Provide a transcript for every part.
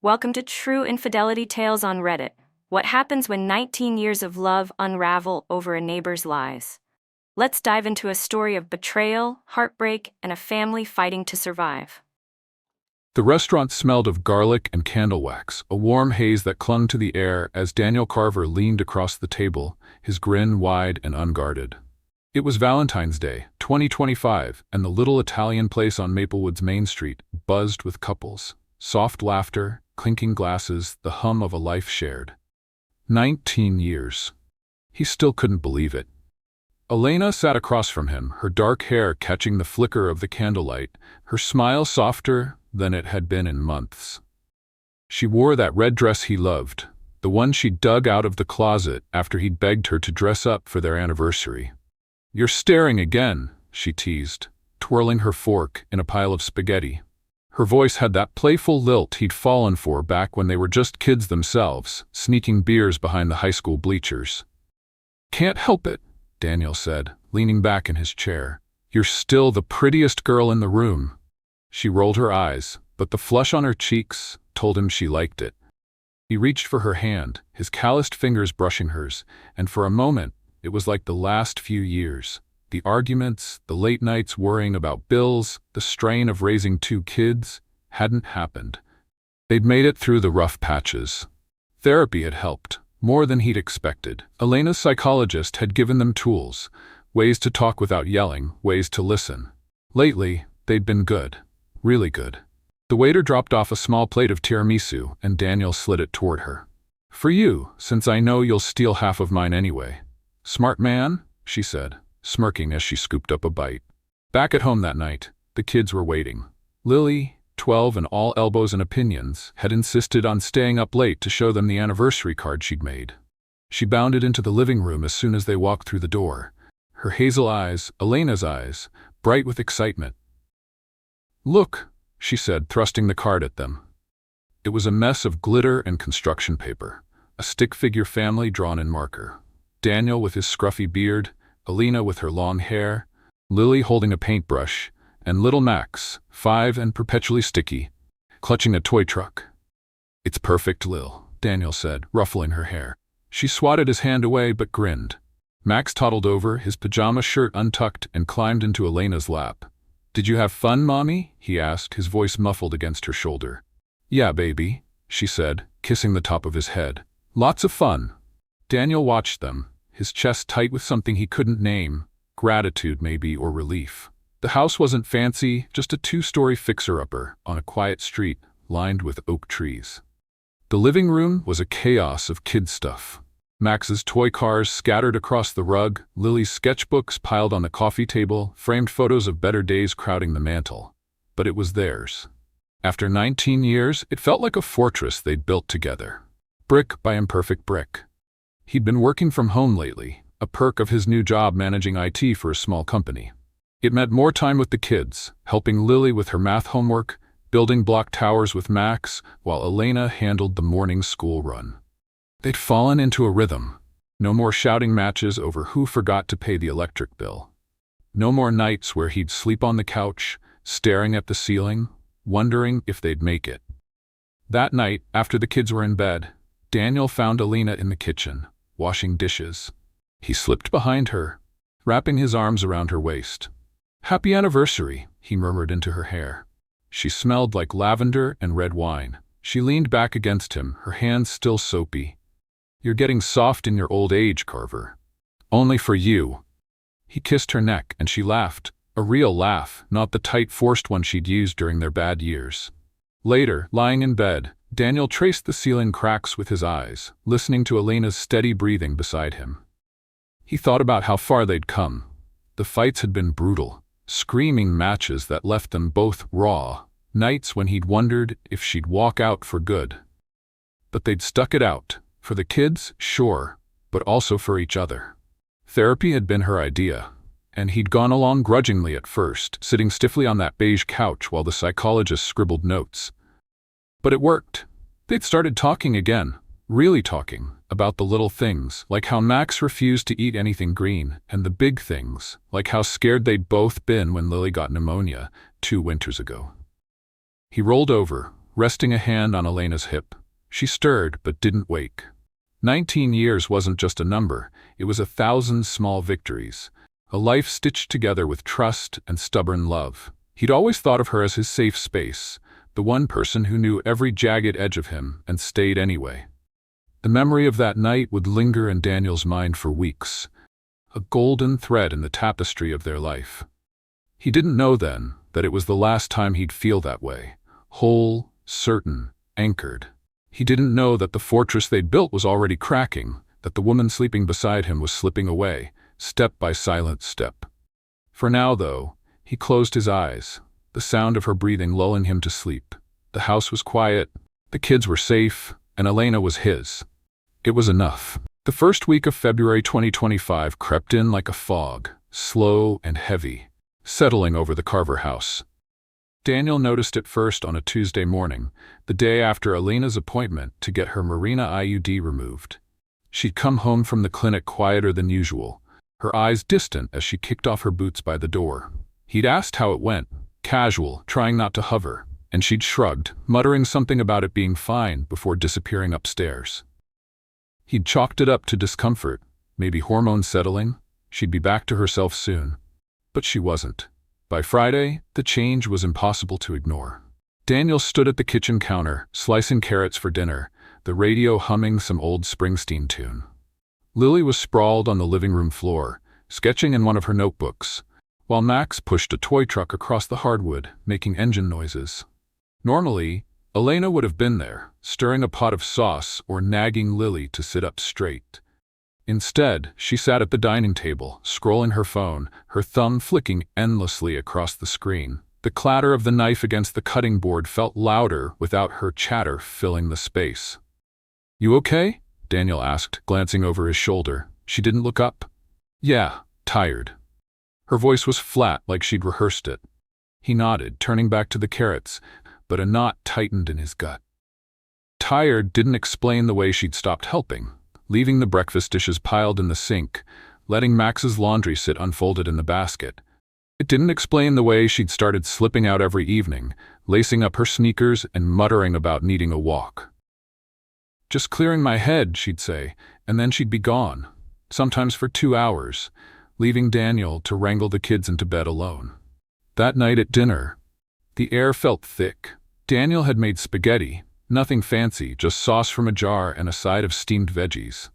Welcome to True Infidelity Tales on Reddit. What happens when 19 years of love unravel over a neighbor's lies? Let's dive into a story of betrayal, heartbreak, and a family fighting to survive. The restaurant smelled of garlic and candle wax, a warm haze that clung to the air as Daniel Carver leaned across the table, his grin wide and unguarded. It was Valentine's Day, 2025, and the little Italian place on Maplewood's Main Street buzzed with couples. Soft laughter, clinking glasses, the hum of a life shared. 19 years. He still couldn't believe it. Elena sat across from him, her dark hair catching the flicker of the candlelight, her smile softer than it had been in months. She wore that red dress he loved, the one she dug out of the closet after he'd begged her to dress up for their anniversary. "You're staring again," she teased, twirling her fork in a pile of spaghetti. Her voice had that playful lilt he'd fallen for back when they were just kids themselves, sneaking beers behind the high school bleachers. "Can't help it," Daniel said, leaning back in his chair. "You're still the prettiest girl in the room." She rolled her eyes, but the flush on her cheeks told him she liked it. He reached for her hand, his calloused fingers brushing hers, and for a moment, it was like the last few years. The arguments, the late nights worrying about bills, the strain of raising two kids, hadn't happened. They'd made it through the rough patches. Therapy had helped, more than he'd expected. Elena's psychologist had given them tools, ways to talk without yelling, ways to listen. Lately, they'd been good. Really good. The waiter dropped off a small plate of tiramisu, and Daniel slid it toward her. "For you, since I know you'll steal half of mine anyway." "Smart man," she said, smirking as she scooped up a bite. Back at home that night, the kids were waiting. Lily, 12 and all elbows and opinions, had insisted on staying up late to show them the anniversary card she'd made. She bounded into the living room as soon as they walked through the door, her hazel eyes, Elena's eyes, bright with excitement. "Look," she said, thrusting the card at them. It was a mess of glitter and construction paper, a stick figure family drawn in marker. Daniel with his scruffy beard, Elena with her long hair, Lily holding a paintbrush, and little Max, 5 and perpetually sticky, clutching a toy truck. "It's perfect, Lil," Daniel said, ruffling her hair. She swatted his hand away but grinned. Max toddled over, his pajama shirt untucked, and climbed into Elena's lap. "Did you have fun, Mommy?" he asked, his voice muffled against her shoulder. "Yeah, baby," she said, kissing the top of his head. "Lots of fun." Daniel watched them, his chest tight with something he couldn't name, gratitude maybe, or relief. The house wasn't fancy, just a 2-story fixer-upper on a quiet street lined with oak trees. The living room was a chaos of kid stuff. Max's toy cars scattered across the rug, Lily's sketchbooks piled on the coffee table, framed photos of better days crowding the mantel. But it was theirs. After 19 years, it felt like a fortress they'd built together. Brick by imperfect brick. He'd been working from home lately, a perk of his new job managing IT for a small company. It meant more time with the kids, helping Lily with her math homework, building block towers with Max, while Elena handled the morning school run. They'd fallen into a rhythm. No more shouting matches over who forgot to pay the electric bill. No more nights where he'd sleep on the couch, staring at the ceiling, wondering if they'd make it. That night, after the kids were in bed, Daniel found Elena in the kitchen, washing dishes. He slipped behind her, wrapping his arms around her waist. "Happy anniversary," he murmured into her hair. She smelled like lavender and red wine. She leaned back against him, her hands still soapy. "You're getting soft in your old age, Carver. Only for you." He kissed her neck and she laughed, a real laugh, not the tight forced one she'd used during their bad years. Later, lying in bed, Daniel traced the ceiling cracks with his eyes, listening to Elena's steady breathing beside him. He thought about how far they'd come. The fights had been brutal, screaming matches that left them both raw, nights when he'd wondered if she'd walk out for good. But they'd stuck it out, for the kids, sure, but also for each other. Therapy had been her idea, and he'd gone along grudgingly at first, sitting stiffly on that beige couch while the psychologist scribbled notes. But it worked. They'd started talking again, really talking, about the little things, like how Max refused to eat anything green, and the big things, like how scared they'd both been when Lily got pneumonia 2 winters ago. He rolled over, resting a hand on Elena's hip. She stirred but didn't wake. 19 years wasn't just a number, it was 1,000 small victories. A life stitched together with trust and stubborn love. He'd always thought of her as his safe space, the one person who knew every jagged edge of him and stayed anyway. The memory of that night would linger in Daniel's mind for weeks, a golden thread in the tapestry of their life. He didn't know then that it was the last time he'd feel that way, whole, certain, anchored. He didn't know that the fortress they'd built was already cracking, that the woman sleeping beside him was slipping away, step by silent step. For now, though, he closed his eyes, the sound of her breathing lulling him to sleep. The house was quiet, the kids were safe, and Elena was his. It was enough. The first week of February 2025 crept in like a fog, slow and heavy, settling over the Carver house. Daniel noticed it first on a Tuesday morning, the day after Elena's appointment to get her Marina IUD removed. She'd come home from the clinic quieter than usual, her eyes distant as she kicked off her boots by the door. He'd asked how it went, casual, trying not to hover, and she'd shrugged, muttering something about it being fine before disappearing upstairs. He'd chalked it up to discomfort, maybe hormones settling. She'd be back to herself soon. But she wasn't. By Friday, the change was impossible to ignore. Daniel stood at the kitchen counter, slicing carrots for dinner, the radio humming some old Springsteen tune. Lily was sprawled on the living room floor, sketching in one of her notebooks, while Max pushed a toy truck across the hardwood, making engine noises. Normally, Elena would have been there, stirring a pot of sauce or nagging Lily to sit up straight. Instead, she sat at the dining table, scrolling her phone, her thumb flicking endlessly across the screen. The clatter of the knife against the cutting board felt louder without her chatter filling the space. "You okay?" Daniel asked, glancing over his shoulder. She didn't look up. "Yeah, tired." Her voice was flat, like she'd rehearsed it. He nodded, turning back to the carrots, but a knot tightened in his gut. Tired didn't explain the way she'd stopped helping, leaving the breakfast dishes piled in the sink, letting Max's laundry sit unfolded in the basket. It didn't explain the way she'd started slipping out every evening, lacing up her sneakers and muttering about needing a walk. "Just clearing my head," she'd say, and then she'd be gone, sometimes for 2 hours, leaving Daniel to wrangle the kids into bed alone. That night at dinner, the air felt thick. Daniel had made spaghetti, nothing fancy, just sauce from a jar and a side of steamed veggies.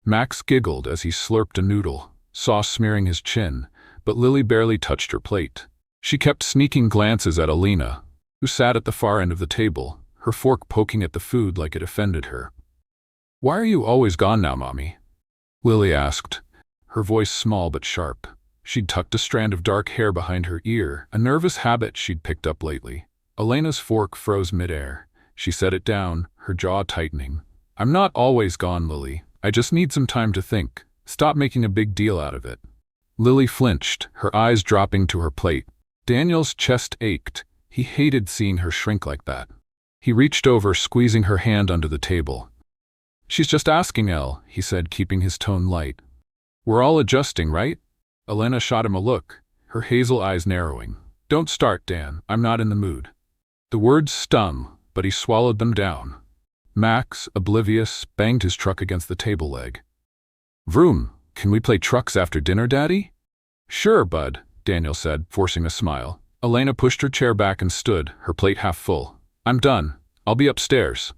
Max giggled as he slurped a noodle, sauce smearing his chin, but Lily barely touched her plate. She kept sneaking glances at Elena, who sat at the far end of the table, her fork poking at the food like it offended her. "Why are you always gone now, Mommy?" Lily asked, her voice small but sharp. She'd tucked a strand of dark hair behind her ear, a nervous habit she'd picked up lately. Elena's fork froze midair. She set it down, her jaw tightening. "I'm not always gone, Lily. I just need some time to think. Stop making a big deal out of it." Lily flinched, her eyes dropping to her plate. Daniel's chest ached. He hated seeing her shrink like that. He reached over, squeezing her hand under the table. "She's just asking, Elle," he said, keeping his tone light. "We're all adjusting, right?" Elena shot him a look, her hazel eyes narrowing. "Don't start, Dan. I'm not in the mood." The words stung, but he swallowed them down. Max, oblivious, banged his truck against the table leg. "Vroom, can we play trucks after dinner, Daddy?" "Sure, bud," Daniel said, forcing a smile. Elena pushed her chair back and stood, her plate half full. "I'm done. I'll be upstairs."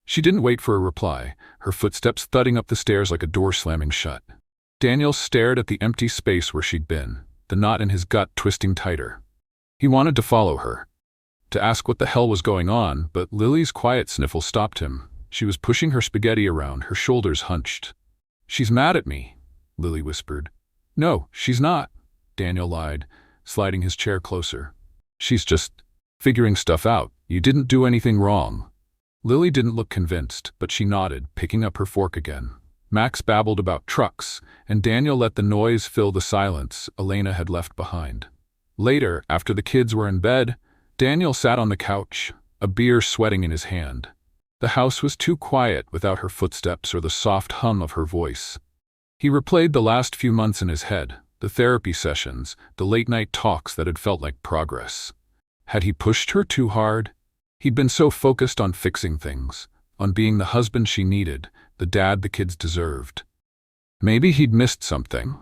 She didn't wait for a reply, her footsteps thudding up the stairs like a door slamming shut. Daniel stared at the empty space where she'd been, the knot in his gut twisting tighter. He wanted to follow her, to ask what the hell was going on, but Lily's quiet sniffle stopped him. She was pushing her spaghetti around, her shoulders hunched. "She's mad at me," Lily whispered. "No, she's not," Daniel lied, sliding his chair closer. "She's just figuring stuff out. You didn't do anything wrong." Lily didn't look convinced, but she nodded, picking up her fork again. Max babbled about trucks, and Daniel let the noise fill the silence Elena had left behind. Later, after the kids were in bed, Daniel sat on the couch, a beer sweating in his hand. The house was too quiet without her footsteps or the soft hum of her voice. He replayed the last few months in his head, the therapy sessions, the late-night talks that had felt like progress. Had he pushed her too hard? He'd been so focused on fixing things, on being the husband she needed, the dad the kids deserved. Maybe he'd missed something.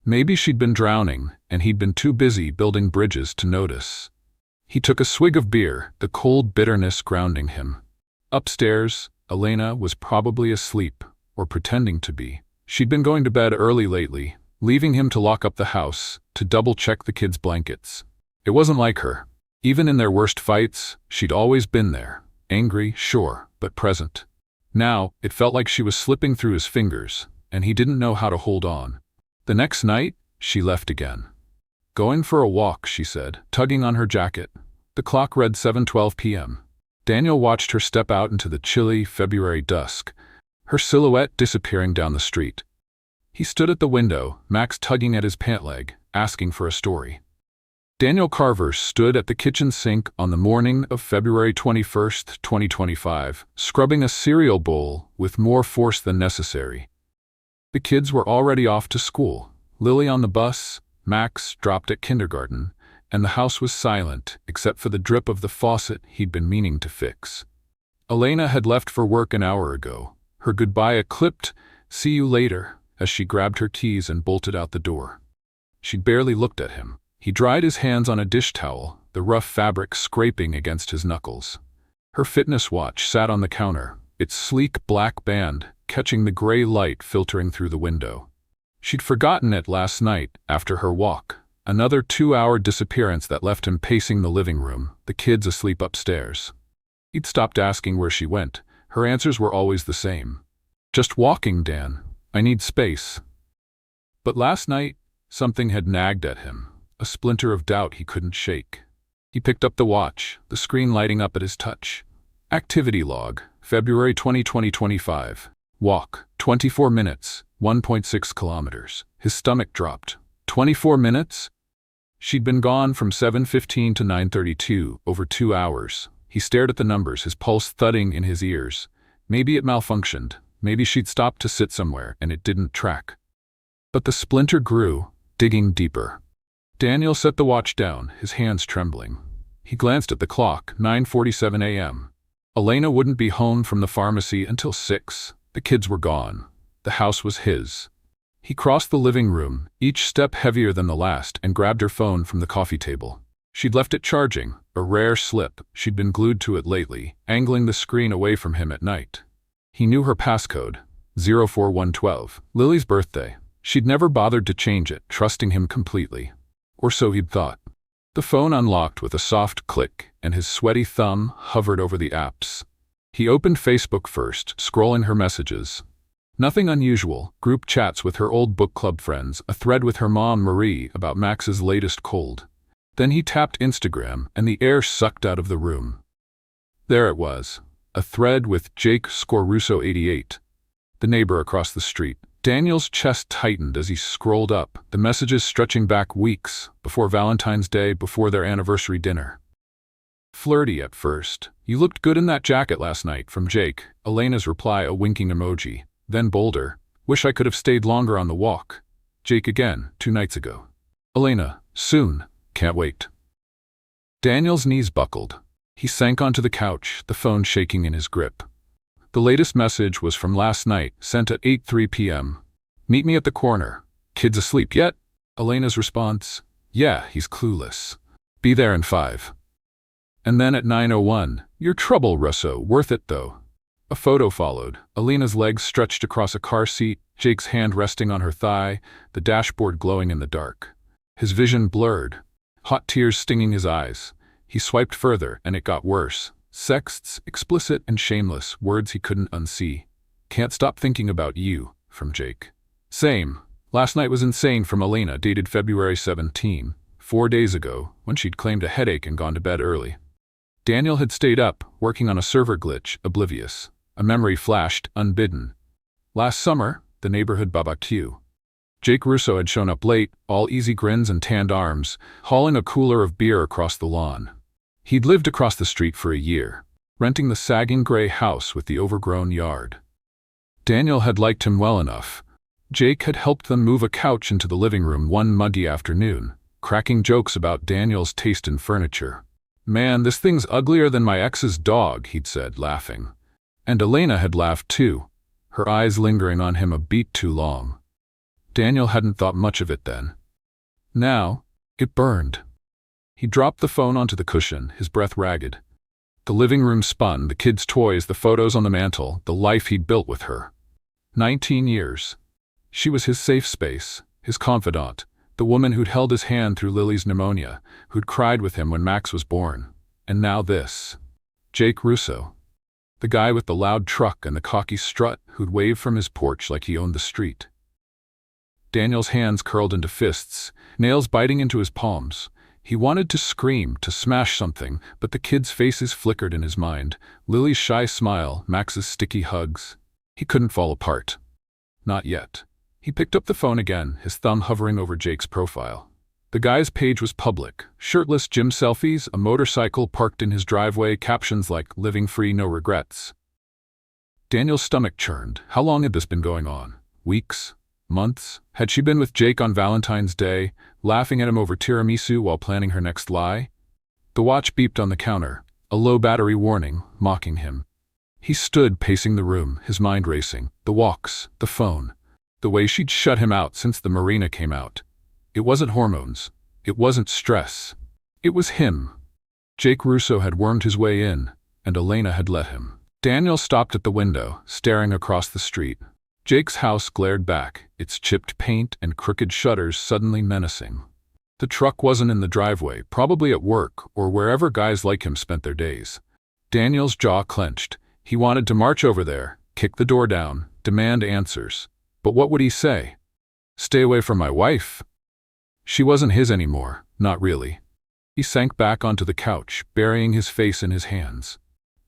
Maybe she'd been drowning, and he'd been too busy building bridges to notice. He took a swig of beer, the cold bitterness grounding him. Upstairs, Elena was probably asleep, or pretending to be. She'd been going to bed early lately, leaving him to lock up the house, to double-check the kids' blankets. It wasn't like her. Even in their worst fights, she'd always been there. Angry, sure, but present. Now, it felt like she was slipping through his fingers, and he didn't know how to hold on. The next night, she left again. Going for a walk, she said, tugging on her jacket. The clock read 7:12 p.m. Daniel watched her step out into the chilly February dusk, her silhouette disappearing down the street. He stood at the window, Max tugging at his pant leg, asking for a story. Daniel Carver stood at the kitchen sink on the morning of February 21st, 2025, scrubbing a cereal bowl with more force than necessary. The kids were already off to school, Lily on the bus, Max dropped at kindergarten, and the house was silent except for the drip of the faucet he'd been meaning to fix. Elena had left for work an hour ago, her goodbye a clipped, "See you later," as she grabbed her keys and bolted out the door. She'd barely looked at him. He dried his hands on a dish towel, the rough fabric scraping against his knuckles. Her fitness watch sat on the counter, its sleek black band catching the gray light filtering through the window. She'd forgotten it last night after her walk, another 2-hour disappearance that left him pacing the living room, the kids asleep upstairs. He'd stopped asking where she went. Her answers were always the same. "Just walking, Dan. I need space." But last night, something had nagged at him, a splinter of doubt he couldn't shake. He picked up the watch, the screen lighting up at his touch. Activity log, February 20, 2025. Walk, 24 minutes, 1.6 kilometers. His stomach dropped. 24 minutes? She'd been gone from 7:15 to 9:32, over 2 hours. He stared at the numbers, his pulse thudding in his ears. Maybe it malfunctioned. Maybe she'd stopped to sit somewhere and it didn't track. But the splinter grew, digging deeper. Daniel set the watch down, his hands trembling. He glanced at the clock, 9:47 a.m. Elena wouldn't be home from the pharmacy until 6. The kids were gone. The house was his. He crossed the living room, each step heavier than the last, and grabbed her phone from the coffee table. She'd left it charging, a rare slip. She'd been glued to it lately, angling the screen away from him at night. He knew her passcode, 04112, Lily's birthday. She'd never bothered to change it, trusting him completely. Or so he'd thought. The phone unlocked with a soft click, and his sweaty thumb hovered over the apps. He opened Facebook first, scrolling her messages. Nothing unusual, group chats with her old book club friends, a thread with her mom Marie about Max's latest cold. Then he tapped Instagram, and the air sucked out of the room. There it was, a thread with Russo 88, the neighbor across the street. Daniel's chest tightened as he scrolled up, the messages stretching back weeks, before Valentine's Day, before their anniversary dinner. Flirty at first. "You looked good in that jacket last night," from Jake. Elena's reply a winking emoji. Then bolder, "Wish I could have stayed longer on the walk." Jake again, 2 nights ago. Elena, "Soon. Can't wait." Daniel's knees buckled. He sank onto the couch, the phone shaking in his grip. The latest message was from last night, sent at 8:03 p.m. "Meet me at the corner. Kids asleep yet?" Elena's response, "Yeah, he's clueless. Be there in 5. And then at 9:01, "Your trouble, Russo. Worth it, though." A photo followed. Elena's legs stretched across a car seat, Jake's hand resting on her thigh, the dashboard glowing in the dark. His vision blurred, hot tears stinging his eyes. He swiped further, and it got worse. Sexts, explicit and shameless, words he couldn't unsee. "Can't stop thinking about you," from Jake. "Same. Last night was insane," from Elena, dated February 17, 4 days ago, when she'd claimed a headache and gone to bed early. Daniel had stayed up, working on a server glitch, oblivious. A memory flashed, unbidden. Last summer, the neighborhood barbecue. Jake Russo had shown up late, all easy grins and tanned arms, hauling a cooler of beer across the lawn. He'd lived across the street for a year, renting the sagging gray house with the overgrown yard. Daniel had liked him well enough. Jake had helped them move a couch into the living room one muggy afternoon, cracking jokes about Daniel's taste in furniture. Man, this thing's uglier than my ex's dog, he'd said, laughing. And Elena had laughed too, her eyes lingering on him a beat too long. Daniel hadn't thought much of it then. Now, it burned. He dropped the phone onto the cushion, his breath ragged. The living room spun, the kids' toys, the photos on the mantel, the life he'd built with her. 19 years. She was his safe space, his confidant, the woman who'd held his hand through Lily's pneumonia, who'd cried with him when Max was born. And now this. Jake Russo. The guy with the loud truck and the cocky strut who'd wave from his porch like he owned the street. Daniel's hands curled into fists, nails biting into his palms. He wanted to scream, to smash something, but the kids' faces flickered in his mind. Lily's shy smile, Max's sticky hugs. He couldn't fall apart. Not yet. He picked up the phone again, his thumb hovering over Jake's profile. The guy's page was public. Shirtless gym selfies, a motorcycle parked in his driveway, captions like, "Living free, no regrets." Daniel's stomach churned. How long had this been going on? Weeks? Months? Had she been with Jake on Valentine's Day, laughing at him over tiramisu while planning her next lie? The watch beeped on the counter, a low battery warning, mocking him. He stood pacing the room, his mind racing. The walks, the phone, the way she'd shut him out since the marina came out. It wasn't hormones. It wasn't stress. It was him. Jake Russo had wormed his way in, and Elena had let him. Daniel stopped at the window, staring across the street. Jake's house glared back, its chipped paint and crooked shutters suddenly menacing. The truck wasn't in the driveway, probably at work or wherever guys like him spent their days. Daniel's jaw clenched. He wanted to march over there, kick the door down, demand answers. But what would he say? Stay away from my wife? She wasn't his anymore, not really. He sank back onto the couch, burying his face in his hands.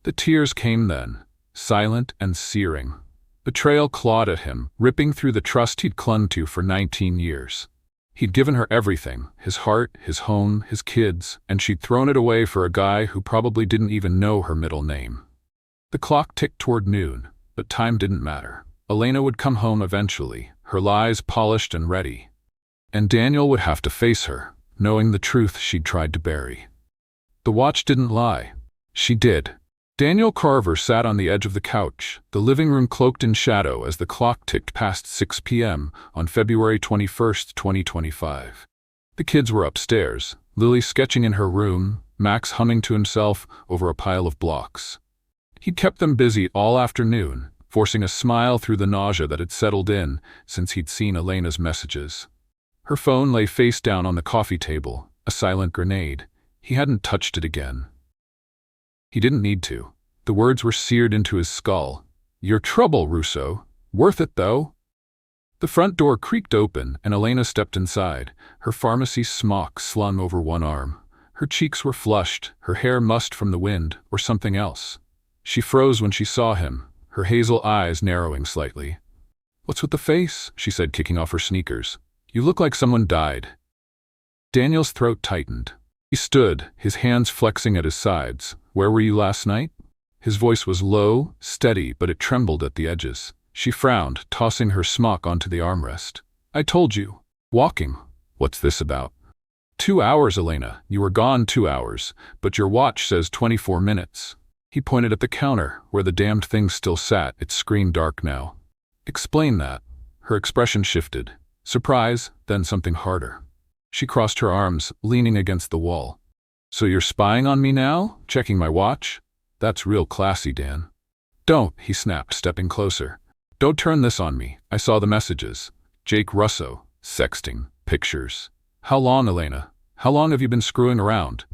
The tears came then, silent and searing. Betrayal clawed at him, ripping through the trust he'd clung to for 19 years. He'd given her everything, his heart, his home, his kids, and she'd thrown it away for a guy who probably didn't even know her middle name. The clock ticked toward noon, but time didn't matter. Elena would come home eventually, her lies polished and ready. And Daniel would have to face her, knowing the truth she'd tried to bury. The watch didn't lie. She did. Daniel Carver sat on the edge of the couch, the living room cloaked in shadow as the clock ticked past 6 p.m. on February 21, 2025. The kids were upstairs, Lily sketching in her room, Max humming to himself over a pile of blocks. He'd kept them busy all afternoon, forcing a smile through the nausea that had settled in since he'd seen Elena's messages. Her phone lay face down on the coffee table, a silent grenade. He hadn't touched it again. He didn't need to. The words were seared into his skull. Your trouble, Russo. Worth it, though. The front door creaked open, and Elena stepped inside, her pharmacy smock slung over one arm. Her cheeks were flushed, her hair mussed from the wind, or something else. She froze when she saw him, her hazel eyes narrowing slightly. What's with the face? She said, kicking off her sneakers. You look like someone died. Daniel's throat tightened. He stood, his hands flexing at his sides. Where were you last night? His voice was low, steady, but it trembled at the edges. She frowned, tossing her smock onto the armrest. I told you. Walking. What's this about? 2 hours, Elena. You were gone 2 hours, but your watch says 24 minutes. He pointed at the counter, where the damned thing still sat, its screen dark now. Explain that. Her expression shifted. Surprise, then something harder. She crossed her arms, leaning against the wall. So you're spying on me now? Checking my watch? That's real classy, Dan. Don't, he snapped, stepping closer. Don't turn this on me. I saw the messages. Jake Russo, sexting, pictures. How long, Elena? How long have you been screwing around?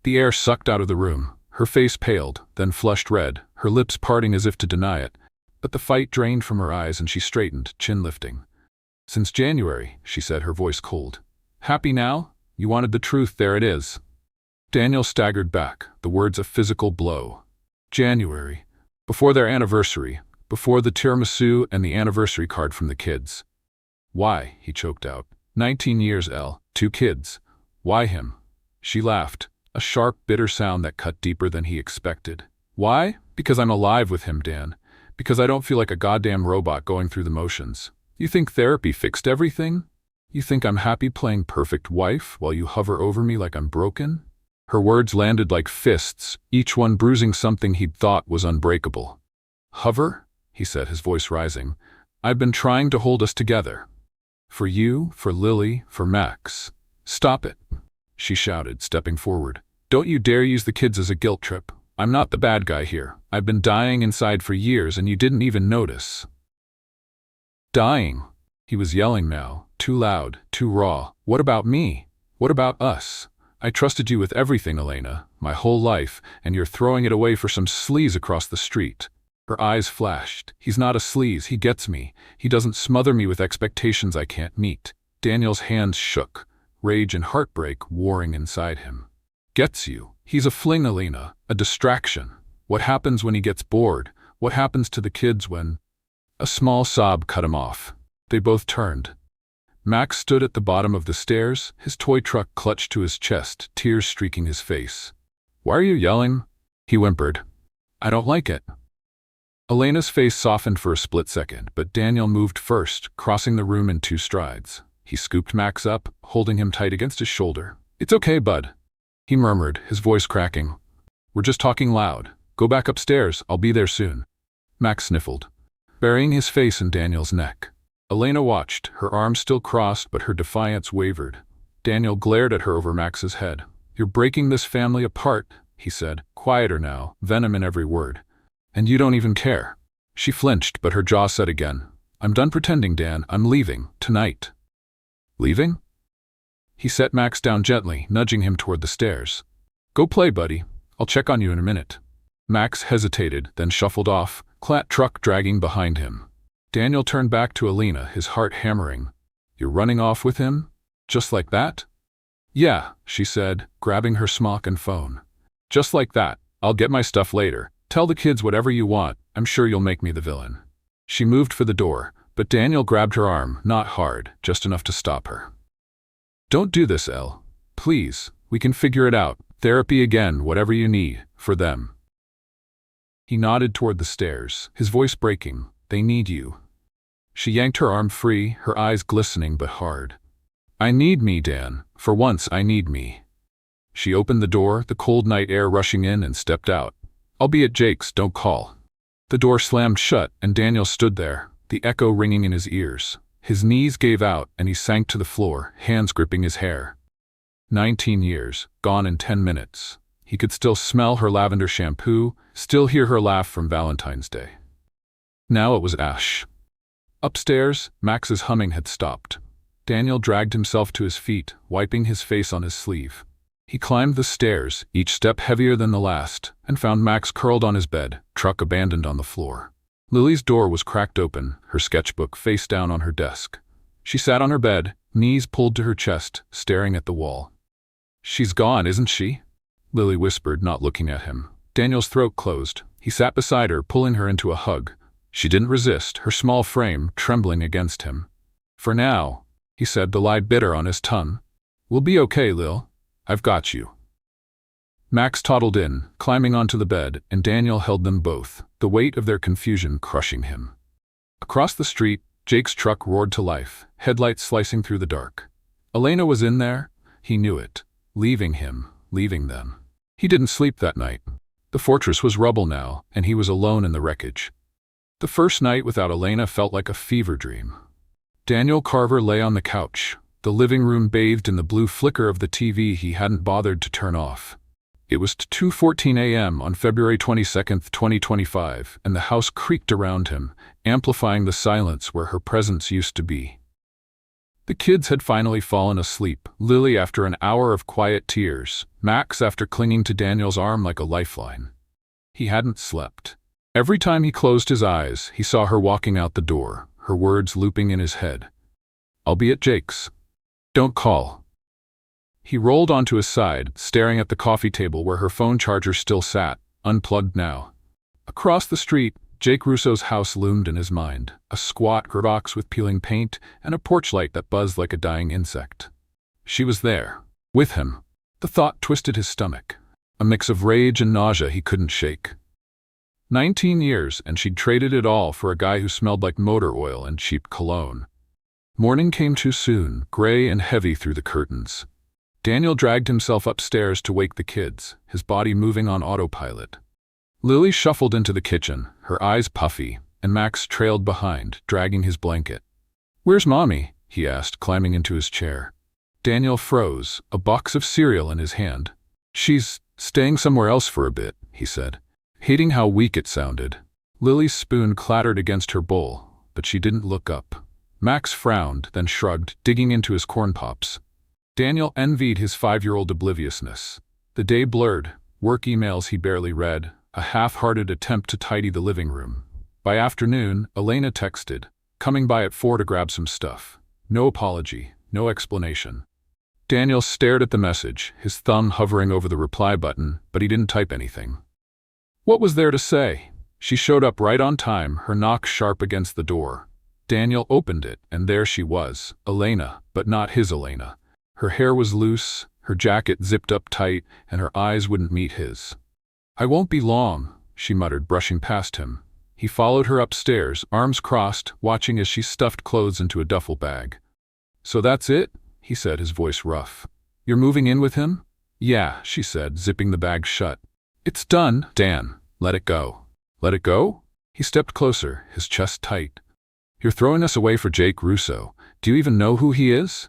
The air sucked out of the room. Her face paled, then flushed red, her lips parting as if to deny it. But the fight drained from her eyes and she straightened, chin lifting. Since January, she said, her voice cold. Happy now? You wanted the truth, there it is. Daniel staggered back, the words a physical blow. January. Before their anniversary, before the tiramisu and the anniversary card from the kids. Why? He choked out. 19 years, Elle. 2 kids. Why him? She laughed, a sharp, bitter sound that cut deeper than he expected. Why? Because I'm alive with him, Dan. Because I don't feel like a goddamn robot going through the motions. You think therapy fixed everything? You think I'm happy playing perfect wife while you hover over me like I'm broken? Her words landed like fists, each one bruising something he'd thought was unbreakable. "Hover?" he said, his voice rising. "I've been trying to hold us together. For you, for Lily, for Max. Stop it," she shouted, stepping forward. "Don't you dare use the kids as a guilt trip. I'm not the bad guy here. I've been dying inside for years and you didn't even notice." "Dying?" He was yelling now, too loud, too raw. "What about me? What about us? I trusted you with everything, Elena, my whole life, and you're throwing it away for some sleaze across the street." Her eyes flashed. "He's not a sleaze, he gets me. He doesn't smother me with expectations I can't meet." Daniel's hands shook, rage and heartbreak warring inside him. "Gets you? He's a fling, Elena, a distraction. What happens when he gets bored? What happens to the kids when—" A small sob cut him off. They both turned. Max stood at the bottom of the stairs, his toy truck clutched to his chest, tears streaking his face. "Why are you yelling?" he whimpered. "I don't like it." Elena's face softened for a split second, but Daniel moved first, crossing the room in 2 strides. He scooped Max up, holding him tight against his shoulder. "It's okay, bud," he murmured, his voice cracking. "We're just talking loud. Go back upstairs, I'll be there soon." Max sniffled, burying his face in Daniel's neck. Elena watched, her arms still crossed but her defiance wavered. Daniel glared at her over Max's head. "You're breaking this family apart," he said, quieter now, venom in every word. "And you don't even care." She flinched, but her jaw set again. "I'm done pretending, Dan. I'm leaving, tonight." "Leaving?" He set Max down gently, nudging him toward the stairs. "Go play, buddy. I'll check on you in a minute." Max hesitated, then shuffled off, truck dragging behind him. Daniel turned back to Elena, his heart hammering. "You're running off with him? Just like that?" "Yeah," she said, grabbing her smock and phone. "Just like that. I'll get my stuff later. Tell the kids whatever you want. I'm sure you'll make me the villain." She moved for the door, but Daniel grabbed her arm, not hard, just enough to stop her. "Don't do this, Elle. Please, we can figure it out. Therapy again, whatever you need, for them." He nodded toward the stairs, his voice breaking. "They need you." She yanked her arm free, her eyes glistening but hard. "I need me, Dan. For once, I need me." She opened the door, the cold night air rushing in, and stepped out. "I'll be at Jake's, don't call." The door slammed shut, and Daniel stood there, the echo ringing in his ears. His knees gave out, and he sank to the floor, hands gripping his hair. 19 years, gone in 10 minutes. He could still smell her lavender shampoo, still hear her laugh from Valentine's Day. Now it was Ash. Upstairs, Max's humming had stopped. Daniel dragged himself to his feet, wiping his face on his sleeve. He climbed the stairs, each step heavier than the last, and found Max curled on his bed, truck abandoned on the floor. Lily's door was cracked open, her sketchbook face down on her desk. She sat on her bed, knees pulled to her chest, staring at the wall. "She's gone, isn't she?" Lily whispered, not looking at him. Daniel's throat closed. He sat beside her, pulling her into a hug. She didn't resist, her small frame trembling against him. "For now," he said, the lie bitter on his tongue. "We'll be okay, Lil. I've got you." Max toddled in, climbing onto the bed, and Daniel held them both, the weight of their confusion crushing him. Across the street, Jake's truck roared to life, headlights slicing through the dark. Elena was in there. He knew it. Leaving him, leaving them. He didn't sleep that night. The fortress was rubble now, and he was alone in the wreckage. The first night without Elena felt like a fever dream. Daniel Carver lay on the couch, the living room bathed in the blue flicker of the TV he hadn't bothered to turn off. It was 2:14 a.m. on February 22nd, 2025, and the house creaked around him, amplifying the silence where her presence used to be. The kids had finally fallen asleep, Lily after an hour of quiet tears, Max after clinging to Daniel's arm like a lifeline. He hadn't slept. Every time he closed his eyes, he saw her walking out the door, her words looping in his head. "I'll be at Jake's. Don't call." He rolled onto his side, staring at the coffee table where her phone charger still sat, unplugged now. Across the street, Jake Russo's house loomed in his mind, a squat box with peeling paint and a porch light that buzzed like a dying insect. She was there, with him. The thought twisted his stomach, a mix of rage and nausea he couldn't shake. 19 years, and she'd traded it all for a guy who smelled like motor oil and cheap cologne. Morning came too soon, gray and heavy through the curtains. Daniel dragged himself upstairs to wake the kids, his body moving on autopilot. Lily shuffled into the kitchen, her eyes puffy, and Max trailed behind, dragging his blanket. "Where's Mommy?" he asked, climbing into his chair. Daniel froze, a box of cereal in his hand. "She's staying somewhere else for a bit," he said, hating how weak it sounded. Lily's spoon clattered against her bowl, but she didn't look up. Max frowned, then shrugged, digging into his corn pops. Daniel envied his 5-year-old obliviousness. The day blurred, work emails he barely read, a half-hearted attempt to tidy the living room. By afternoon, Elena texted, coming by at 4 to grab some stuff. No apology, no explanation. Daniel stared at the message, his thumb hovering over the reply button, but he didn't type anything. What was there to say? She showed up right on time, her knock sharp against the door. Daniel opened it, and there she was, Elena, but not his Elena. Her hair was loose, her jacket zipped up tight, and her eyes wouldn't meet his. "I won't be long," she muttered, brushing past him. He followed her upstairs, arms crossed, watching as she stuffed clothes into a duffel bag. "So that's it?" he said, his voice rough. "You're moving in with him?" "Yeah," she said, zipping the bag shut. "It's done, Dan. Let it go." "Let it go?" He stepped closer, his chest tight. "You're throwing us away for Jake Russo. Do you even know who he is?"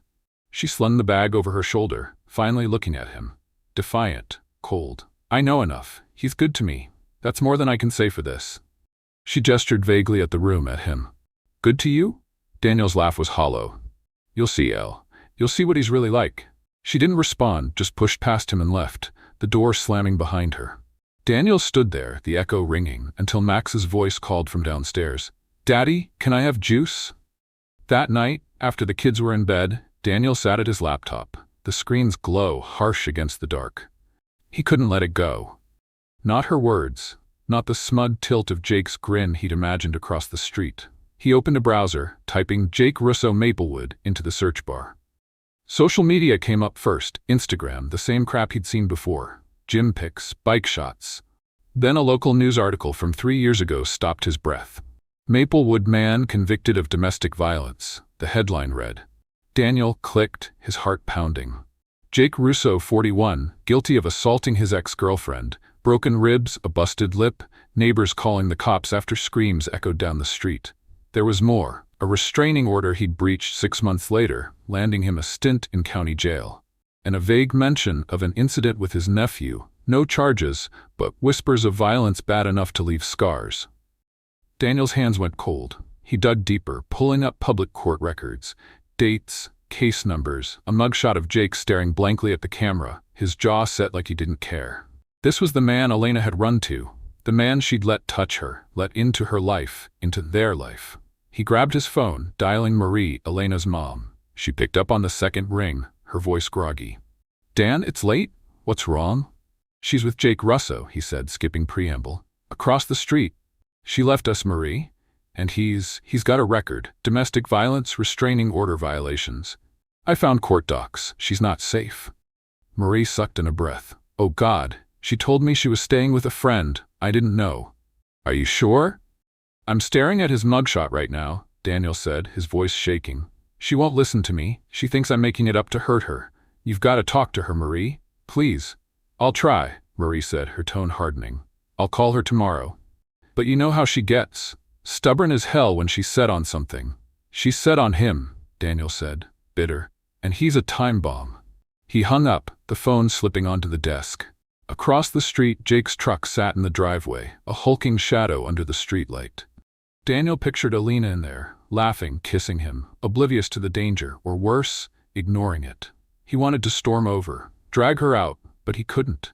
She slung the bag over her shoulder, finally looking at him. Defiant, cold. "I know enough. He's good to me. That's more than I can say for this." She gestured vaguely at the room, at him. "Good to you?" Daniel's laugh was hollow. "You'll see, Elle. You'll see what he's really like." She didn't respond, just pushed past him and left, the door slamming behind her. Daniel stood there, the echo ringing, until Max's voice called from downstairs. "Daddy, can I have juice?" That night, after the kids were in bed, Daniel sat at his laptop, the screen's glow harsh against the dark. He couldn't let it go. Not her words, not the smug tilt of Jake's grin he'd imagined across the street. He opened a browser, typing Jake Russo Maplewood into the search bar. Social media came up first, Instagram, the same crap he'd seen before. Gym pics, bike shots. Then a local news article from 3 years ago stopped his breath. "Maplewood man convicted of domestic violence," the headline read. Daniel clicked, his heart pounding. Jake Russo, 41, guilty of assaulting his ex-girlfriend, broken ribs, a busted lip, neighbors calling the cops after screams echoed down the street. There was more, a restraining order he'd breached 6 months later, landing him a stint in county jail. And a vague mention of an incident with his nephew, no charges, but whispers of violence bad enough to leave scars. Daniel's hands went cold. He dug deeper, pulling up public court records, dates, case numbers, a mugshot of Jake staring blankly at the camera, his jaw set like he didn't care. This was the man Elena had run to, the man she'd let touch her, let into her life, into their life. He grabbed his phone, dialing Marie, Elena's mom. She picked up on the second ring, her voice groggy. "Dan, it's late? What's wrong?" "She's with Jake Russo," he said, skipping preamble. "Across the street. She left us, Marie. And he's got a record. Domestic violence, restraining order violations. I found court docs. She's not safe." Marie sucked in a breath. "Oh God, she told me she was staying with a friend. I didn't know." "Are you sure?" "I'm staring at his mugshot right now," Daniel said, his voice shaking. "She won't listen to me. She thinks I'm making it up to hurt her. You've got to talk to her, Marie. Please." "I'll try," Marie said, her tone hardening. "I'll call her tomorrow." "But you know how she gets. Stubborn as hell when she's set on something." "She's set on him," Daniel said, bitter. "And he's a time bomb." He hung up, the phone slipping onto the desk. Across the street, Jake's truck sat in the driveway, a hulking shadow under the streetlight. Daniel pictured Elena in there, laughing, kissing him, oblivious to the danger, or worse, ignoring it. He wanted to storm over, drag her out, but he couldn't.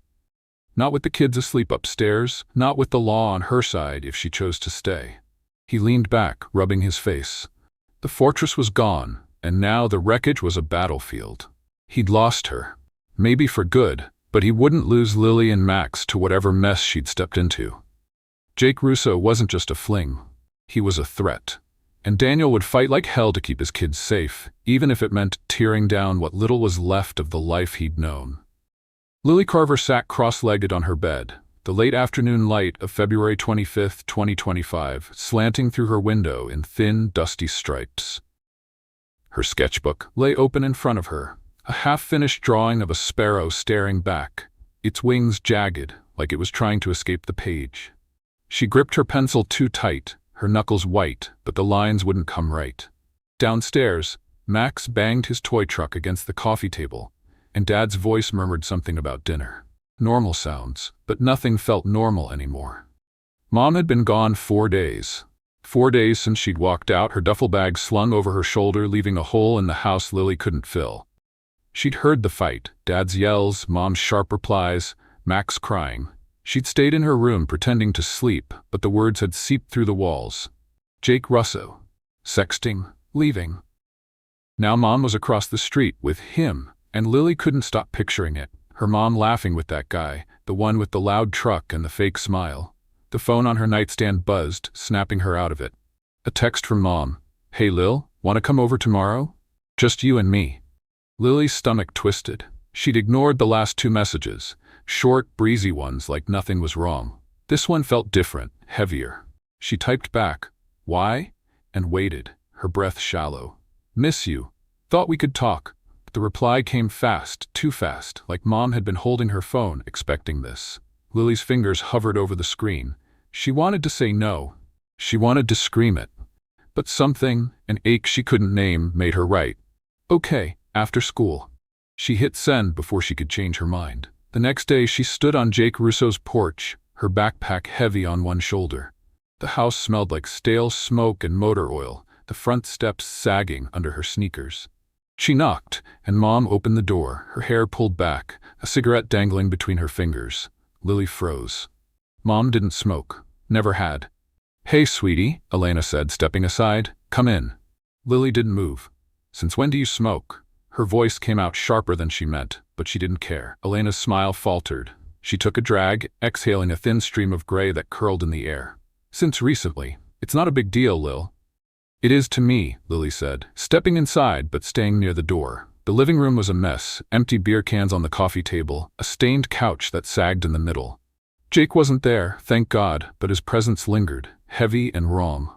Not with the kids asleep upstairs, not with the law on her side if she chose to stay. He leaned back, rubbing his face. The fortress was gone, and now the wreckage was a battlefield. He'd lost her. Maybe for good, but he wouldn't lose Lily and Max to whatever mess she'd stepped into. Jake Russo wasn't just a fling. He was a threat. And Daniel would fight like hell to keep his kids safe, even if it meant tearing down what little was left of the life he'd known. Lily Carver sat cross-legged on her bed, the late afternoon light of February 25, 2025, slanting through her window in thin, dusty stripes. Her sketchbook lay open in front of her, A half-finished drawing of a sparrow staring back, its wings jagged, like it was trying to escape the page. She gripped her pencil too tight, her knuckles white, but the lines wouldn't come right. Downstairs, Max banged his toy truck against the coffee table, and Dad's voice murmured something about dinner. Normal sounds, but nothing felt normal anymore. Mom had been gone 4 days. 4 days since she'd walked out, her duffel bag slung over her shoulder, leaving a hole in the house Lily couldn't fill. She'd heard the fight, Dad's yells, Mom's sharp replies, Max crying. She'd stayed in her room pretending to sleep, but the words had seeped through the walls. Jake Russo. Sexting. Leaving. Now Mom was across the street with him, and Lily couldn't stop picturing it. Her mom laughing with that guy, the one with the loud truck and the fake smile. The phone on her nightstand buzzed, snapping her out of it. A text from Mom. "Hey Lil, wanna come over tomorrow? Just you and me." Lily's stomach twisted. She'd ignored the last 2 messages, short, breezy ones like nothing was wrong. This one felt different, heavier. She typed back, "Why?" and waited, her breath shallow. "Miss you. Thought we could talk." But the reply came fast, too fast, like Mom had been holding her phone, expecting this. Lily's fingers hovered over the screen. She wanted to say no. She wanted to scream it. But something, an ache she couldn't name, made her write. "Okay. After school." She hit send before she could change her mind. The next day she stood on Jake Russo's porch, her backpack heavy on one shoulder. The house smelled like stale smoke and motor oil, the front steps sagging under her sneakers. She knocked, and Mom opened the door, her hair pulled back, a cigarette dangling between her fingers. Lily froze. Mom didn't smoke. Never had. "Hey, sweetie," Elena said, stepping aside. "Come in." Lily didn't move. "Since when do you smoke?" Her voice came out sharper than she meant, but she didn't care. Elena's smile faltered. She took a drag, exhaling a thin stream of gray that curled in the air. "Since recently. It's not a big deal, Lil." "It is to me," Lily said, stepping inside but staying near the door. The living room was a mess, empty beer cans on the coffee table, a stained couch that sagged in the middle. Jake wasn't there, thank God, but his presence lingered, heavy and wrong.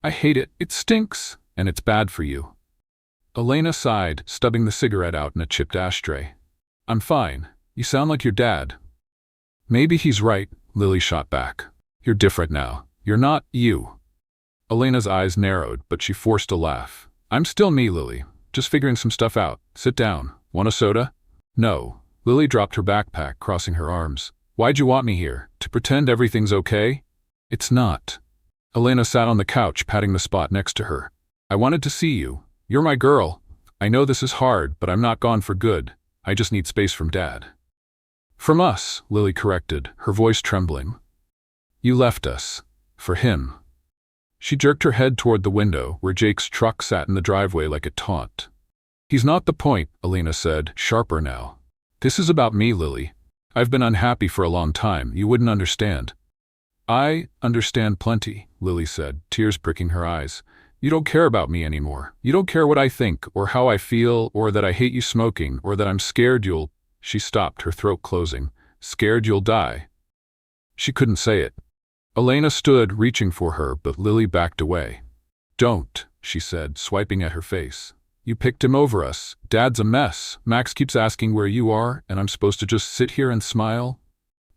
"I hate it. It stinks, and it's bad for you." Elena sighed, stubbing the cigarette out in a chipped ashtray. "I'm fine. You sound like your dad." "Maybe he's right," Lily shot back. "You're different now. You're not you." Elena's eyes narrowed, but she forced a laugh. "I'm still me, Lily. Just figuring some stuff out. Sit down. Want a soda?" "No." Lily dropped her backpack, crossing her arms. "Why'd you want me here? To pretend everything's okay?" "It's not." Elena sat on the couch, patting the spot next to her. "I wanted to see you. You're my girl. I know this is hard, but I'm not gone for good. I just need space from Dad." "From us," Lily corrected, her voice trembling. "You left us. For him." She jerked her head toward the window, where Jake's truck sat in the driveway like a taunt. "He's not the point," Elena said, sharper now. "This is about me, Lily. I've been unhappy for a long time. You wouldn't understand." "I understand plenty," Lily said, tears pricking her eyes. "You don't care about me anymore. You don't care what I think, or how I feel, or that I hate you smoking, or that I'm scared you'll—" She stopped, her throat closing. "Scared you'll die." She couldn't say it. Elena stood, reaching for her, but Lily backed away. "Don't," she said, swiping at her face. "You picked him over us. Dad's a mess. Max keeps asking where you are, and I'm supposed to just sit here and smile?"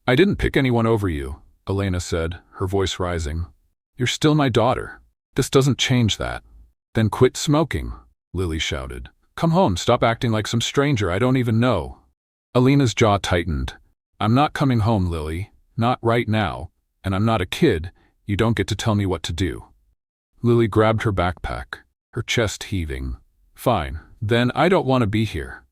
"I didn't pick anyone over you," Elena said, her voice rising. "You're still my daughter. This doesn't change that." "Then quit smoking," Lily shouted. "Come home, stop acting like some stranger I don't even know." Elena's jaw tightened. "I'm not coming home, Lily. Not right now. And I'm not a kid. You don't get to tell me what to do." Lily grabbed her backpack, her chest heaving. "Fine. Then I don't want to be here."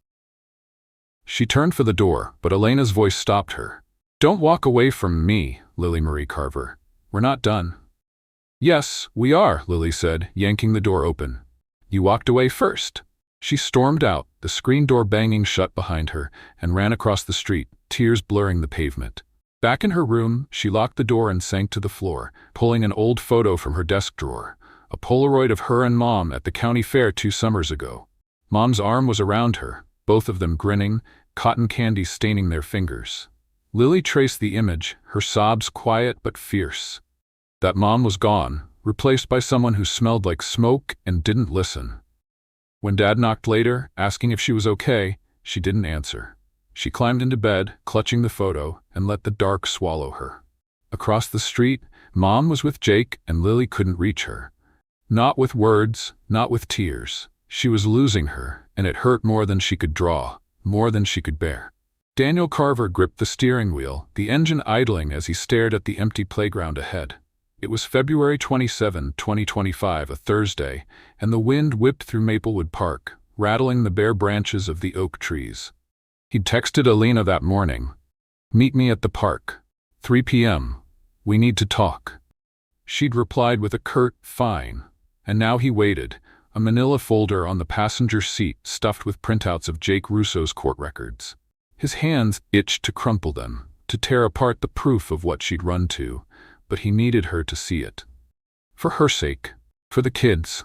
She turned for the door, but Elena's voice stopped her. "Don't walk away from me, Lily Marie Carver. We're not done." "Yes, we are," Lily said, yanking the door open. "You walked away first." She stormed out, the screen door banging shut behind her, and ran across the street, tears blurring the pavement. Back in her room, she locked the door and sank to the floor, pulling an old photo from her desk drawer, a Polaroid of her and Mom at the county fair 2 summers ago. Mom's arm was around her, both of them grinning, cotton candy staining their fingers. Lily traced the image, her sobs quiet but fierce. That Mom was gone, replaced by someone who smelled like smoke and didn't listen. When Dad knocked later, asking if she was okay, she didn't answer. She climbed into bed, clutching the photo, and let the dark swallow her. Across the street, Mom was with Jake, and Lily couldn't reach her. Not with words, not with tears. She was losing her, and it hurt more than she could draw, more than she could bear. Daniel Carver gripped the steering wheel, the engine idling as he stared at the empty playground ahead. It was February 27, 2025, a Thursday, and the wind whipped through Maplewood Park, rattling the bare branches of the oak trees. He'd texted Elena that morning. "Meet me at the park. 3 p.m. We need to talk." She'd replied with a curt, "Fine." And now he waited, a manila folder on the passenger seat stuffed with printouts of Jake Russo's court records. His hands itched to crumple them, to tear apart the proof of what she'd run to, but he needed her to see it. For her sake, for the kids.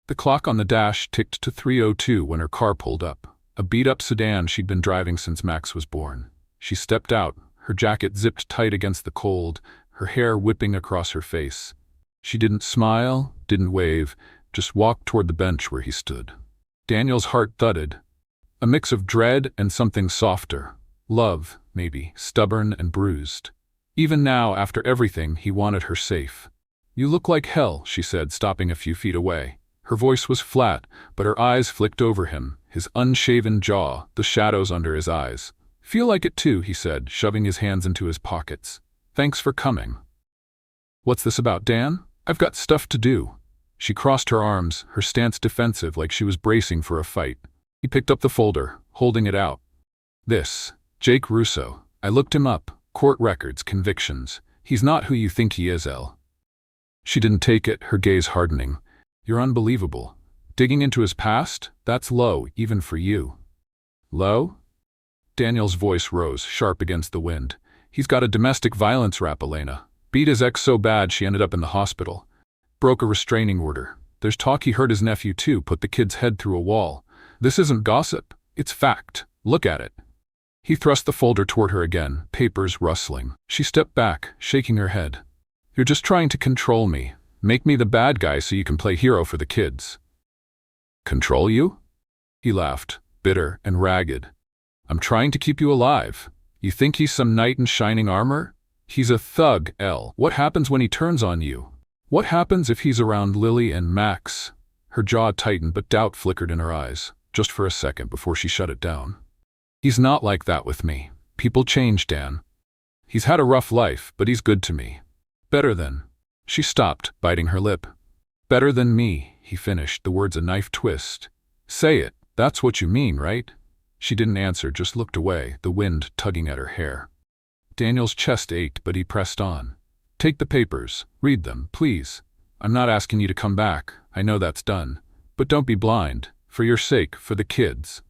The clock on the dash ticked to 3:02 when her car pulled up, a beat-up sedan she'd been driving since Max was born. She stepped out, her jacket zipped tight against the cold, her hair whipping across her face. She didn't smile, didn't wave, just walked toward the bench where he stood. Daniel's heart thudded. A mix of dread and something softer. Love, maybe, stubborn and bruised. Even now, after everything, he wanted her safe. "You look like hell," she said, stopping a few feet away. Her voice was flat, but her eyes flicked over him, his unshaven jaw, the shadows under his eyes. "Feel like it too," he said, shoving his hands into his pockets. "Thanks for coming." "What's this about, Dan? I've got stuff to do." She crossed her arms, her stance defensive like she was bracing for a fight. He picked up the folder, holding it out. "This, Jake Russo. I looked him up. Court records, convictions. He's not who you think he is, Elle." She didn't take it, her gaze hardening. "You're unbelievable. Digging into his past? That's low, even for you." "Low?" Daniel's voice rose, sharp against the wind. "He's got a domestic violence rap, Elena. Beat his ex so bad she ended up in the hospital. Broke a restraining order. There's talk he hurt his nephew too, put the kid's head through a wall. This isn't gossip. It's fact. Look at it." He thrust the folder toward her again, papers rustling. She stepped back, shaking her head. "You're just trying to control me. Make me the bad guy so you can play hero for the kids." "Control you?" He laughed, bitter and ragged. "I'm trying to keep you alive. You think he's some knight in shining armor? He's a thug, Elle. What happens when he turns on you? What happens if he's around Lily and Max?" Her jaw tightened, but doubt flickered in her eyes, just for a second before she shut it down. "He's not like that with me. People change, Dan. He's had a rough life, but he's good to me. Better than—" She stopped, biting her lip. "Better than me," he finished, the words a knife twist. "Say it. That's what you mean, right?" She didn't answer, just looked away, the wind tugging at her hair. Daniel's chest ached, but he pressed on. "Take the papers. Read them, please. I'm not asking you to come back. I know that's done. But don't be blind. For your sake, for the kids."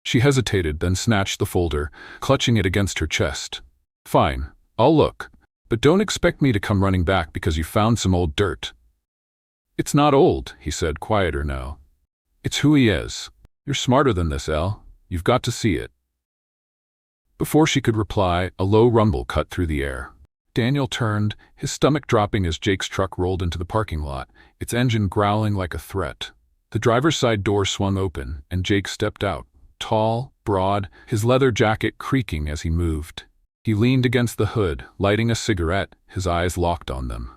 She hesitated, then snatched the folder, clutching it against her chest. "Fine. I'll look. But don't expect me to come running back because you found some old dirt." "It's not old," he said, quieter now. "It's who he is. You're smarter than this, Elle. You've got to see it." Before she could reply, a low rumble cut through the air. Daniel turned, his stomach dropping as Jake's truck rolled into the parking lot, its engine growling like a threat. The driver's side door swung open, and Jake stepped out, tall, broad, his leather jacket creaking as he moved. He leaned against the hood, lighting a cigarette, his eyes locked on them.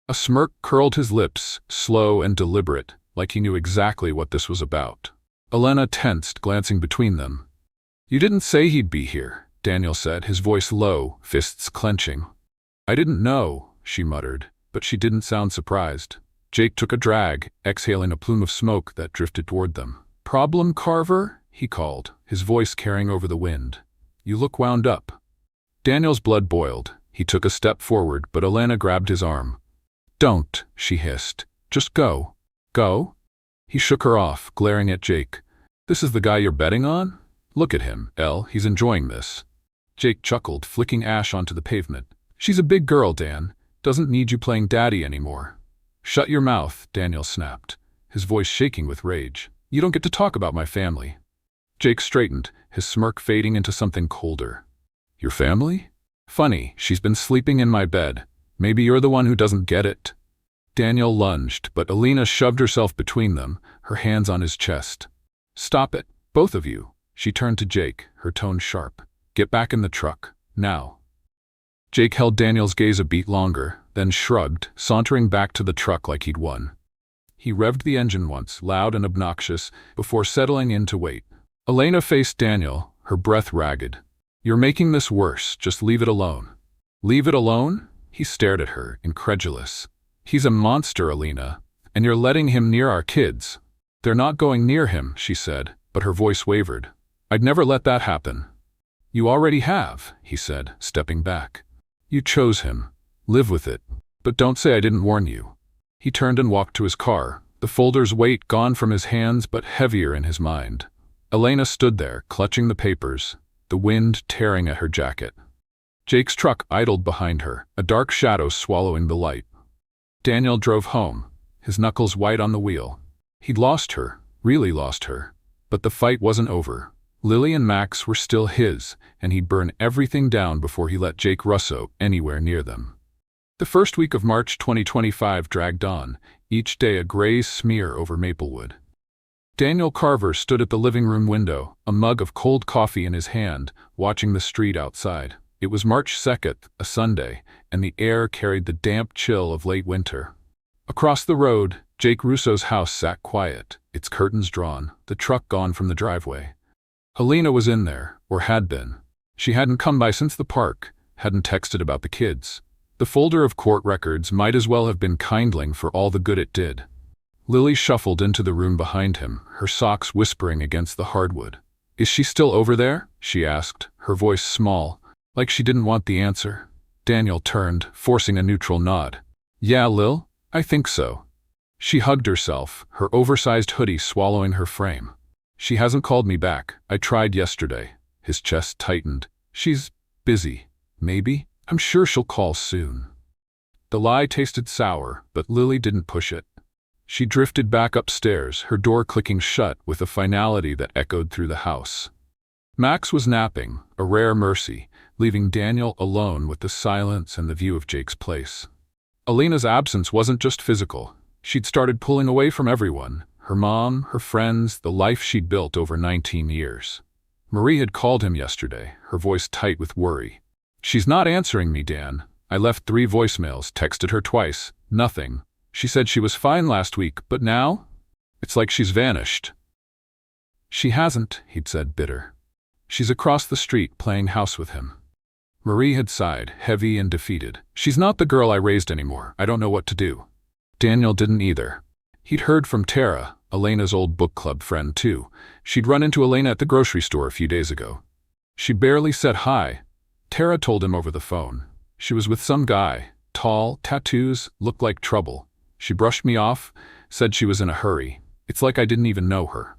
A smirk curled his lips, slow and deliberate, like he knew exactly what this was about. Elena tensed, glancing between them. "You didn't say he'd be here," Daniel said, his voice low, fists clenching. "I didn't know," she muttered, but she didn't sound surprised. Jake took a drag, exhaling a plume of smoke that drifted toward them. "Problem, Carver?" he called, his voice carrying over the wind. "You look wound up." Daniel's blood boiled. He took a step forward, but Elena grabbed his arm. "Don't," she hissed. "Just go." "Go?" He shook her off, glaring at Jake. "This is the guy you're betting on? Look at him, Elle, he's enjoying this." Jake chuckled, flicking ash onto the pavement. "She's a big girl, Dan. Doesn't need you playing daddy anymore." "Shut your mouth," Daniel snapped, his voice shaking with rage. "You don't get to talk about my family." Jake straightened, his smirk fading into something colder. "Your family? Funny, she's been sleeping in my bed. Maybe you're the one who doesn't get it." Daniel lunged, but Elena shoved herself between them, her hands on his chest. "Stop it, both of you." She turned to Jake, her tone sharp. "Get back in the truck, now." Jake held Daniel's gaze a beat longer, then shrugged, sauntering back to the truck like he'd won. He revved the engine once, loud and obnoxious, before settling in to wait. Elena faced Daniel, her breath ragged. "You're making this worse, just leave it alone." "Leave it alone?" He stared at her, incredulous. "He's a monster, Elena, and you're letting him near our kids." "They're not going near him," she said, but her voice wavered. "I'd never let that happen." "You already have," he said, stepping back. "You chose him. Live with it. But don't say I didn't warn you." He turned and walked to his car, the folder's weight gone from his hands but heavier in his mind. Elena stood there, clutching the papers, the wind tearing at her jacket. Jake's truck idled behind her, a dark shadow swallowing the light. Daniel drove home, his knuckles white on the wheel. He'd lost her, really lost her. But the fight wasn't over. Lily and Max were still his, and he'd burn everything down before he let Jake Russo anywhere near them. The first week of March 2025 dragged on, each day a gray smear over Maplewood. Daniel Carver stood at the living room window, a mug of cold coffee in his hand, watching the street outside. It was March 2nd, a Sunday, and the air carried the damp chill of late winter. Across the road, Jake Russo's house sat quiet, its curtains drawn, the truck gone from the driveway. Elena was in there, or had been. She hadn't come by since the park, hadn't texted about the kids. The folder of court records might as well have been kindling for all the good it did. Lily shuffled into the room behind him, her socks whispering against the hardwood. "Is she still over there?" she asked, her voice small, like she didn't want the answer. Daniel turned, forcing a neutral nod. "Yeah, Lil, I think so." She hugged herself, her oversized hoodie swallowing her frame. "She hasn't called me back. I tried yesterday." His chest tightened. "She's busy. Maybe. I'm sure she'll call soon." The lie tasted sour, but Lily didn't push it. She drifted back upstairs, her door clicking shut with a finality that echoed through the house. Max was napping, a rare mercy, leaving Daniel alone with the silence and the view of Jake's place. Elena's absence wasn't just physical. She'd started pulling away from everyone, her mom, her friends, the life she'd built over 19 years. Marie had called him yesterday, her voice tight with worry. "She's not answering me, Dan. I left 3 voicemails, texted her twice, nothing. She said she was fine last week, but now? It's like she's vanished." "She hasn't," he'd said, bitter. "She's across the street playing house with him." Marie had sighed, heavy and defeated. "She's not the girl I raised anymore. I don't know what to do." Daniel didn't either. He'd heard from Tara, Elena's old book club friend too. She'd run into Elena at the grocery store a few days ago. She barely said hi. Tara told him over the phone. She was with some guy, tall, tattoos, looked like trouble. She brushed me off, said she was in a hurry. It's like I didn't even know her.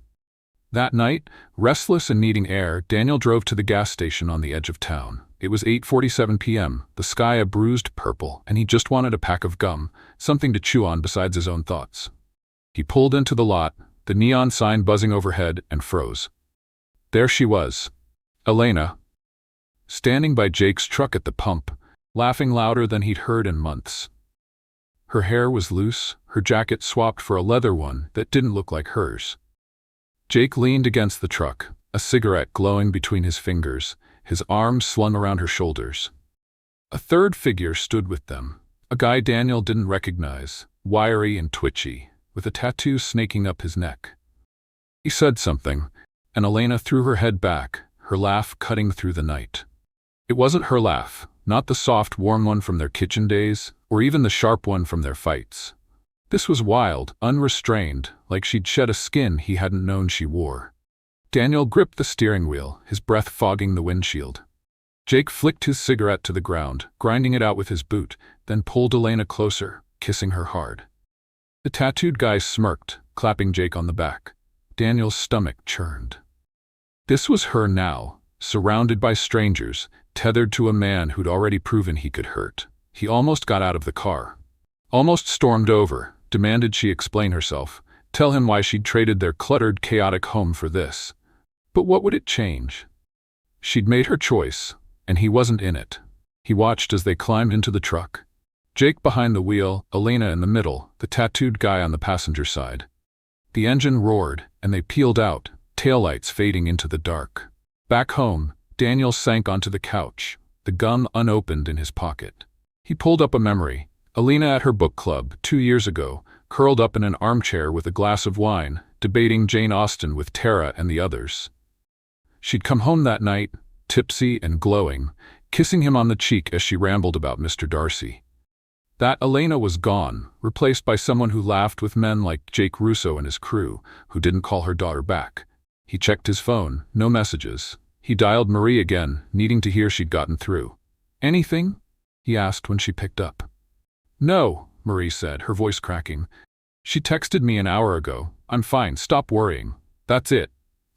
That night, restless and needing air, Daniel drove to the gas station on the edge of town. It was 8:47 p.m., the sky a bruised purple, and he just wanted a pack of gum, something to chew on besides his own thoughts. He pulled into the lot, the neon sign buzzing overhead, and froze. There she was, Elena, standing by Jake's truck at the pump, laughing louder than he'd heard in months. Her hair was loose, her jacket swapped for a leather one that didn't look like hers. Jake leaned against the truck, a cigarette glowing between his fingers, his arms slung around her shoulders. A third figure stood with them, a guy Daniel didn't recognize, wiry and twitchy, with a tattoo snaking up his neck. He said something, and Elena threw her head back, her laugh cutting through the night. It wasn't her laugh, not the soft, warm one from their kitchen days, or even the sharp one from their fights. This was wild, unrestrained, like she'd shed a skin he hadn't known she wore. Daniel gripped the steering wheel, his breath fogging the windshield. Jake flicked his cigarette to the ground, grinding it out with his boot, then pulled Elena closer, kissing her hard. The tattooed guy smirked, clapping Jake on the back. Daniel's stomach churned. This was her now, surrounded by strangers, tethered to a man who'd already proven he could hurt. He almost got out of the car. Almost stormed over, demanded she explain herself, tell him why she'd traded their cluttered, chaotic home for this. But what would it change? She'd made her choice, and he wasn't in it. He watched as they climbed into the truck. Jake behind the wheel, Elena in the middle, the tattooed guy on the passenger side. The engine roared, and they peeled out, taillights fading into the dark. Back home, Daniel sank onto the couch, the gun unopened in his pocket. He pulled up a memory. Elena at her book club, 2 years ago, curled up in an armchair with a glass of wine, debating Jane Austen with Tara and the others. She'd come home that night, tipsy and glowing, kissing him on the cheek as she rambled about Mr. Darcy. That Elena was gone, replaced by someone who laughed with men like Jake Russo and his crew, who didn't call her daughter back. He checked his phone, no messages. He dialed Marie again, needing to hear she'd gotten through. "Anything?" he asked when she picked up. "No," Marie said, her voice cracking. "She texted me an hour ago. I'm fine, stop worrying. That's it.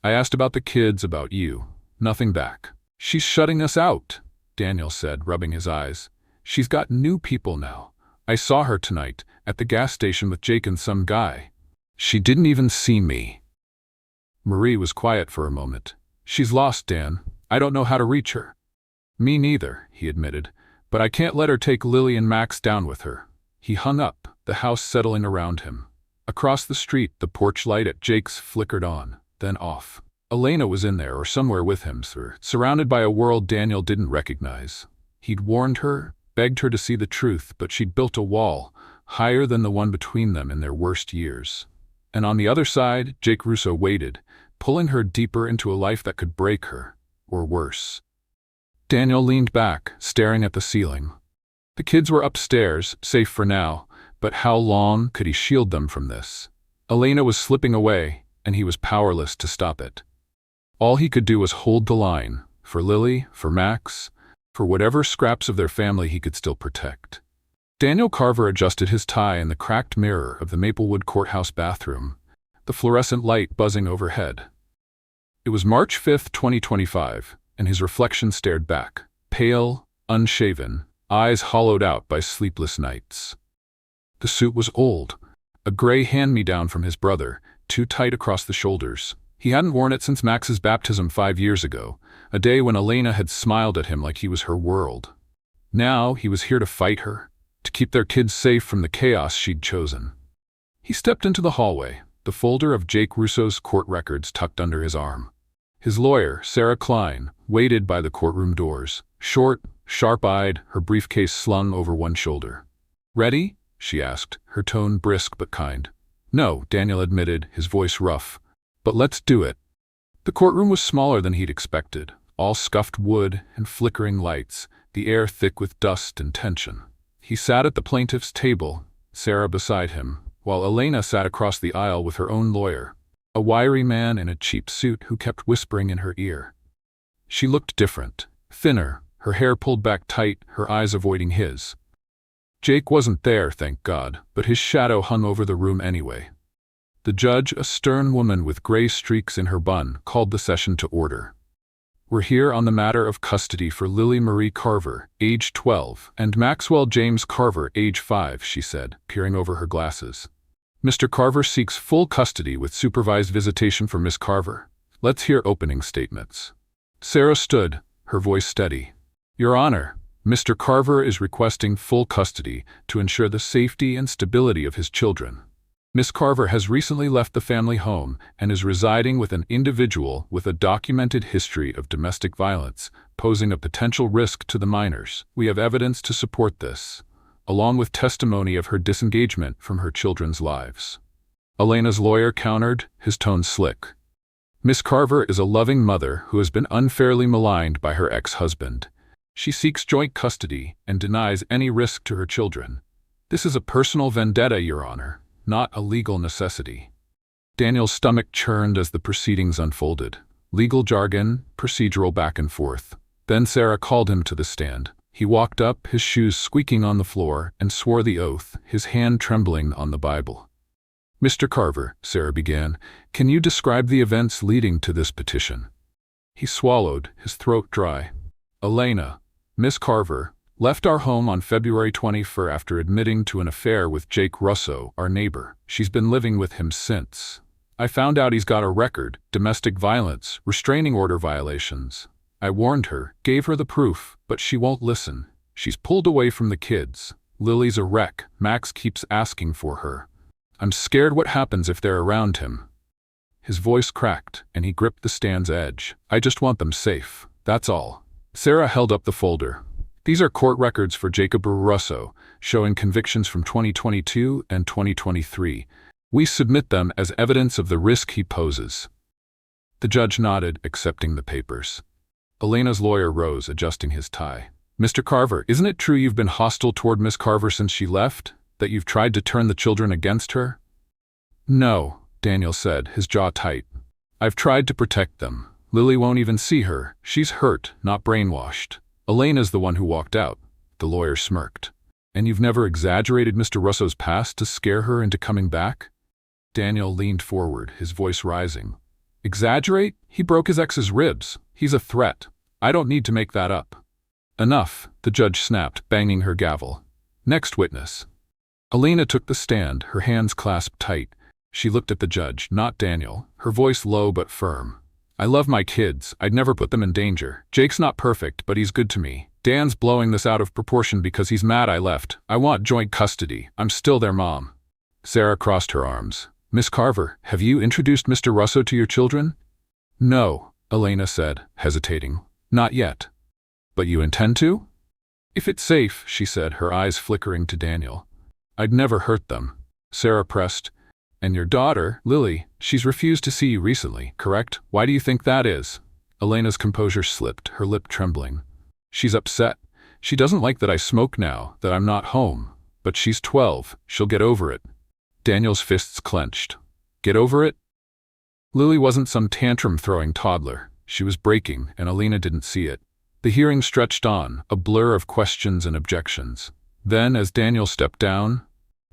I asked about the kids, about you. Nothing back." "She's shutting us out," Daniel said, rubbing his eyes. "She's got new people now. I saw her tonight, at the gas station with Jake and some guy. She didn't even see me." Marie was quiet for a moment. "She's lost, Dan. I don't know how to reach her." "Me neither," he admitted. "But I can't let her take Lily and Max down with her." He hung up, the house settling around him. Across the street, the porch light at Jake's flickered on, then off. Elena was in there or somewhere with him, surrounded by a world Daniel didn't recognize. He'd warned her, begged her to see the truth, but she'd built a wall, higher than the one between them in their worst years. And on the other side, Jake Russo waited, pulling her deeper into a life that could break her, or worse. Daniel leaned back, staring at the ceiling. The kids were upstairs, safe for now, but how long could he shield them from this? Elena was slipping away, and he was powerless to stop it. All he could do was hold the line, for Lily, for Max, for whatever scraps of their family he could still protect. Daniel Carver adjusted his tie in the cracked mirror of the Maplewood courthouse bathroom, the fluorescent light buzzing overhead. It was March 5, 2025, and his reflection stared back, pale, unshaven, eyes hollowed out by sleepless nights. The suit was old, a gray hand-me-down from his brother, too tight across the shoulders. He hadn't worn it since Max's baptism 5 years ago, a day when Elena had smiled at him like he was her world. Now he was here to fight her, to keep their kids safe from the chaos she'd chosen. He stepped into the hallway, the folder of Jake Russo's court records tucked under his arm. His lawyer, Sarah Klein, waited by the courtroom doors, short, sharp-eyed, her briefcase slung over one shoulder. "Ready?" she asked, her tone brisk but kind. "No," Daniel admitted, his voice rough. "But let's do it." The courtroom was smaller than he'd expected, all scuffed wood and flickering lights, the air thick with dust and tension. He sat at the plaintiff's table, Sarah beside him, while Elena sat across the aisle with her own lawyer, a wiry man in a cheap suit who kept whispering in her ear. She looked different, thinner, her hair pulled back tight, her eyes avoiding his. Jake wasn't there, thank God, but his shadow hung over the room anyway. The judge, a stern woman with gray streaks in her bun, called the session to order. "We're here on the matter of custody for Lily Marie Carver, age 12, and Maxwell James Carver, age 5, she said, peering over her glasses. "Mr. Carver seeks full custody with supervised visitation for Miss Carver. Let's hear opening statements." Sarah stood, her voice steady. "Your Honor, Mr. Carver is requesting full custody to ensure the safety and stability of his children. Miss Carver has recently left the family home and is residing with an individual with a documented history of domestic violence, posing a potential risk to the minors. We have evidence to support this, along with testimony of her disengagement from her children's lives." Elena's lawyer countered, his tone slick. "Miss Carver is a loving mother who has been unfairly maligned by her ex-husband. She seeks joint custody and denies any risk to her children. This is a personal vendetta, Your Honor, not a legal necessity." Daniel's stomach churned as the proceedings unfolded. Legal jargon, procedural back and forth. Then Sarah called him to the stand. He walked up, his shoes squeaking on the floor, and swore the oath, his hand trembling on the Bible. "Mr. Carver," Sarah began, "can you describe the events leading to this petition?" He swallowed, his throat dry. "Elena, Miss Carver, left our home on February 24 after admitting to an affair with Jake Russo, our neighbor. She's been living with him since. I found out he's got a record, domestic violence, restraining order violations. I warned her, gave her the proof, but she won't listen. She's pulled away from the kids. Lily's a wreck. Max keeps asking for her. I'm scared what happens if they're around him. His voice cracked, and he gripped the stand's edge. I just want them safe. That's all. Sarah held up the folder. These are court records for Jacob Russo, showing convictions from 2022 and 2023. We submit them as evidence of the risk he poses. The judge nodded, accepting the papers. Elena's lawyer rose, adjusting his tie. Mr. Carver, isn't it true you've been hostile toward Miss Carver since she left? That you've tried to turn the children against her? No, Daniel said, his jaw tight. I've tried to protect them. Lily won't even see her. She's hurt, not brainwashed. Elena's the one who walked out. The lawyer smirked. And you've never exaggerated Mr. Russo's past to scare her into coming back? Daniel leaned forward, his voice rising. Exaggerate? He broke his ex's ribs. He's a threat. I don't need to make that up. Enough, the judge snapped, banging her gavel. Next witness. Elena took the stand, her hands clasped tight. She looked at the judge, not Daniel, her voice low but firm. I love my kids. I'd never put them in danger. Jake's not perfect, but he's good to me. Dan's blowing this out of proportion because he's mad I left. I want joint custody. I'm still their mom. Sarah crossed her arms. Miss Carver, have you introduced Mr. Russo to your children? No, Elena said, hesitating. Not yet. But you intend to? If it's safe, she said, her eyes flickering to Daniel. I'd never hurt them. Sarah pressed. And your daughter, Lily, she's refused to see you recently, correct? Why do you think that is? Elena's composure slipped, her lip trembling. She's upset. She doesn't like that I smoke now, that I'm not home. But she's 12. She'll get over it. Daniel's fists clenched. Get over it? Lily wasn't some tantrum-throwing toddler. She was breaking, and Elena didn't see it. The hearing stretched on, a blur of questions and objections. Then, as Daniel stepped down,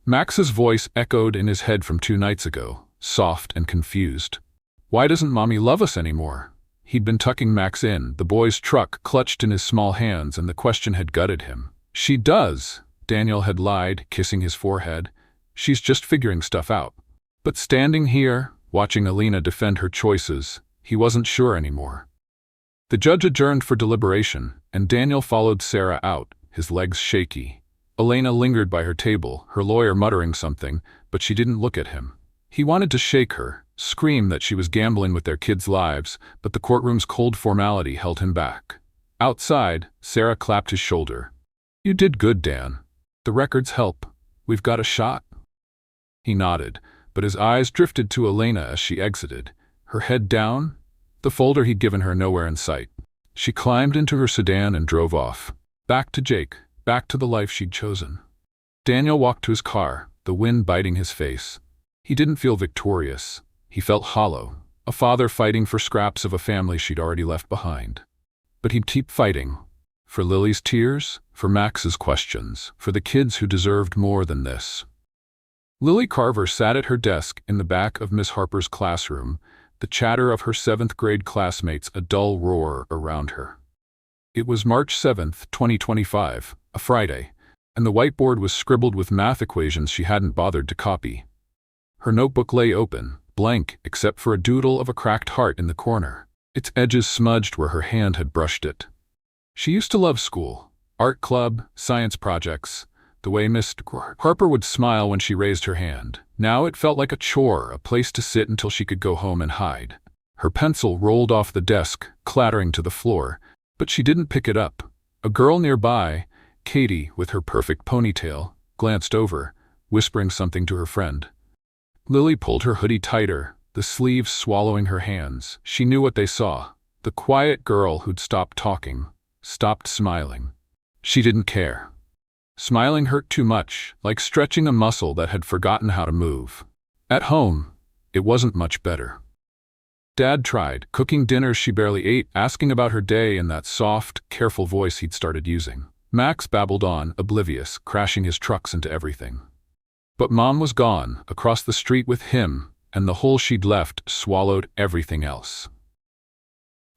Max's voice echoed in his head from 2 nights ago, soft and confused. Why doesn't Mommy love us anymore? He'd been tucking Max in, the boy's truck clutched in his small hands, and the question had gutted him. She does, Daniel had lied, kissing his forehead. She's just figuring stuff out. But standing here, watching Elena defend her choices, he wasn't sure anymore. The judge adjourned for deliberation, and Daniel followed Sarah out, his legs shaky. Elena lingered by her table, her lawyer muttering something, but she didn't look at him. He wanted to shake her, scream that she was gambling with their kids' lives, but the courtroom's cold formality held him back. Outside, Sarah clapped his shoulder. You did good, Dan. The records help. We've got a shot. He nodded, but his eyes drifted to Elena as she exited, her head down, the folder he'd given her nowhere in sight. She climbed into her sedan and drove off. Back to Jake, back to the life she'd chosen. Daniel walked to his car, the wind biting his face. He didn't feel victorious. He felt hollow, a father fighting for scraps of a family she'd already left behind. But he'd keep fighting. For Lily's tears, for Max's questions, for the kids who deserved more than this. Lily Carver sat at her desk in the back of Miss Harper's classroom, the chatter of her 7th-grade classmates a dull roar around her. It was March 7th, 2025, a Friday, and the whiteboard was scribbled with math equations she hadn't bothered to copy. Her notebook lay open, blank except for a doodle of a cracked heart in the corner, its edges smudged where her hand had brushed it. She used to love school, art club, science projects, the way Miss Harper would smile when she raised her hand. Now it felt like a chore, a place to sit until she could go home and hide. Her pencil rolled off the desk, clattering to the floor, but she didn't pick it up. A girl nearby, Katie, with her perfect ponytail, glanced over, whispering something to her friend. Lily pulled her hoodie tighter, the sleeves swallowing her hands. She knew what they saw. The quiet girl who'd stopped talking, stopped smiling. She didn't care. Smiling hurt too much, like stretching a muscle that had forgotten how to move. At home, it wasn't much better. Dad tried, cooking dinners she barely ate, asking about her day in that soft, careful voice he'd started using. Max babbled on, oblivious, crashing his trucks into everything. But Mom was gone, across the street with him, and the hole she'd left swallowed everything else.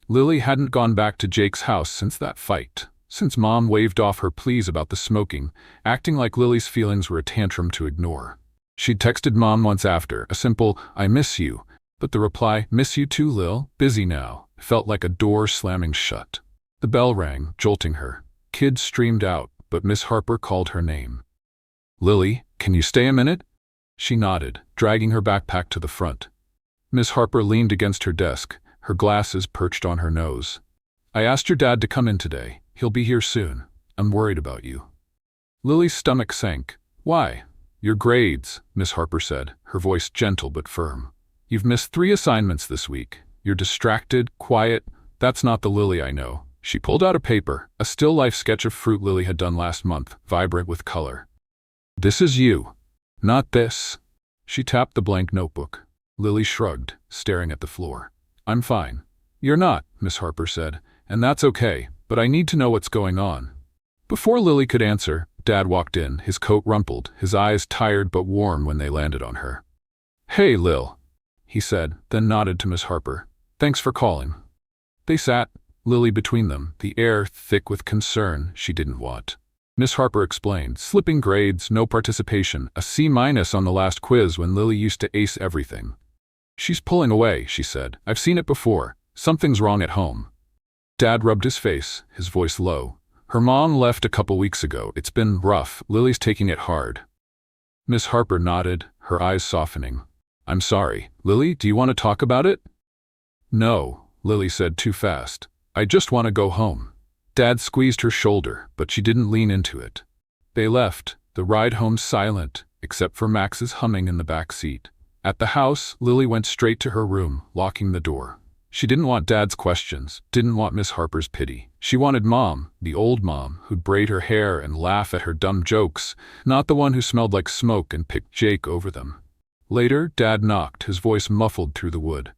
Lily hadn't gone back to Jake's house since that fight. Since Mom waved off her pleas about the smoking, acting like Lily's feelings were a tantrum to ignore. She'd texted Mom once after, a simple, I miss you, but the reply, miss you too, Lil, busy now, felt like a door slamming shut. The bell rang, jolting her. Kids streamed out, but Miss Harper called her name. Lily, can you stay a minute? She nodded, dragging her backpack to the front. Miss Harper leaned against her desk, her glasses perched on her nose. I asked your dad to come in today. He'll be here soon. I'm worried about you. Lily's stomach sank. Why? Your grades, Miss Harper said, her voice gentle but firm. You've missed 3 assignments this week. You're distracted, quiet. That's not the Lily I know. She pulled out a paper, a still life sketch of fruit Lily had done last month, vibrant with color. This is you. Not this. She tapped the blank notebook. Lily shrugged, staring at the floor. I'm fine. You're not, Miss Harper said, and that's okay, but I need to know what's going on. Before Lily could answer, Dad walked in, his coat rumpled, his eyes tired but warm when they landed on her. Hey, Lil, he said, then nodded to Miss Harper. Thanks for calling. They sat, Lily between them, the air thick with concern she didn't want. Miss Harper explained, slipping grades, no participation, a C- on the last quiz when Lily used to ace everything. She's pulling away, she said. I've seen it before. Something's wrong at home. Dad rubbed his face, his voice low. Her mom left a couple weeks ago. It's been rough. Lily's taking it hard. Miss Harper nodded, her eyes softening. I'm sorry. Lily, do you want to talk about it? No, Lily said too fast. I just want to go home. Dad squeezed her shoulder, but she didn't lean into it. They left, the ride home silent, except for Max's humming in the back seat. At the house, Lily went straight to her room, locking the door. She didn't want Dad's questions, didn't want Miss Harper's pity. She wanted Mom, the old Mom, who'd braid her hair and laugh at her dumb jokes, not the one who smelled like smoke and picked Jake over them. Later, Dad knocked, his voice muffled through the wood.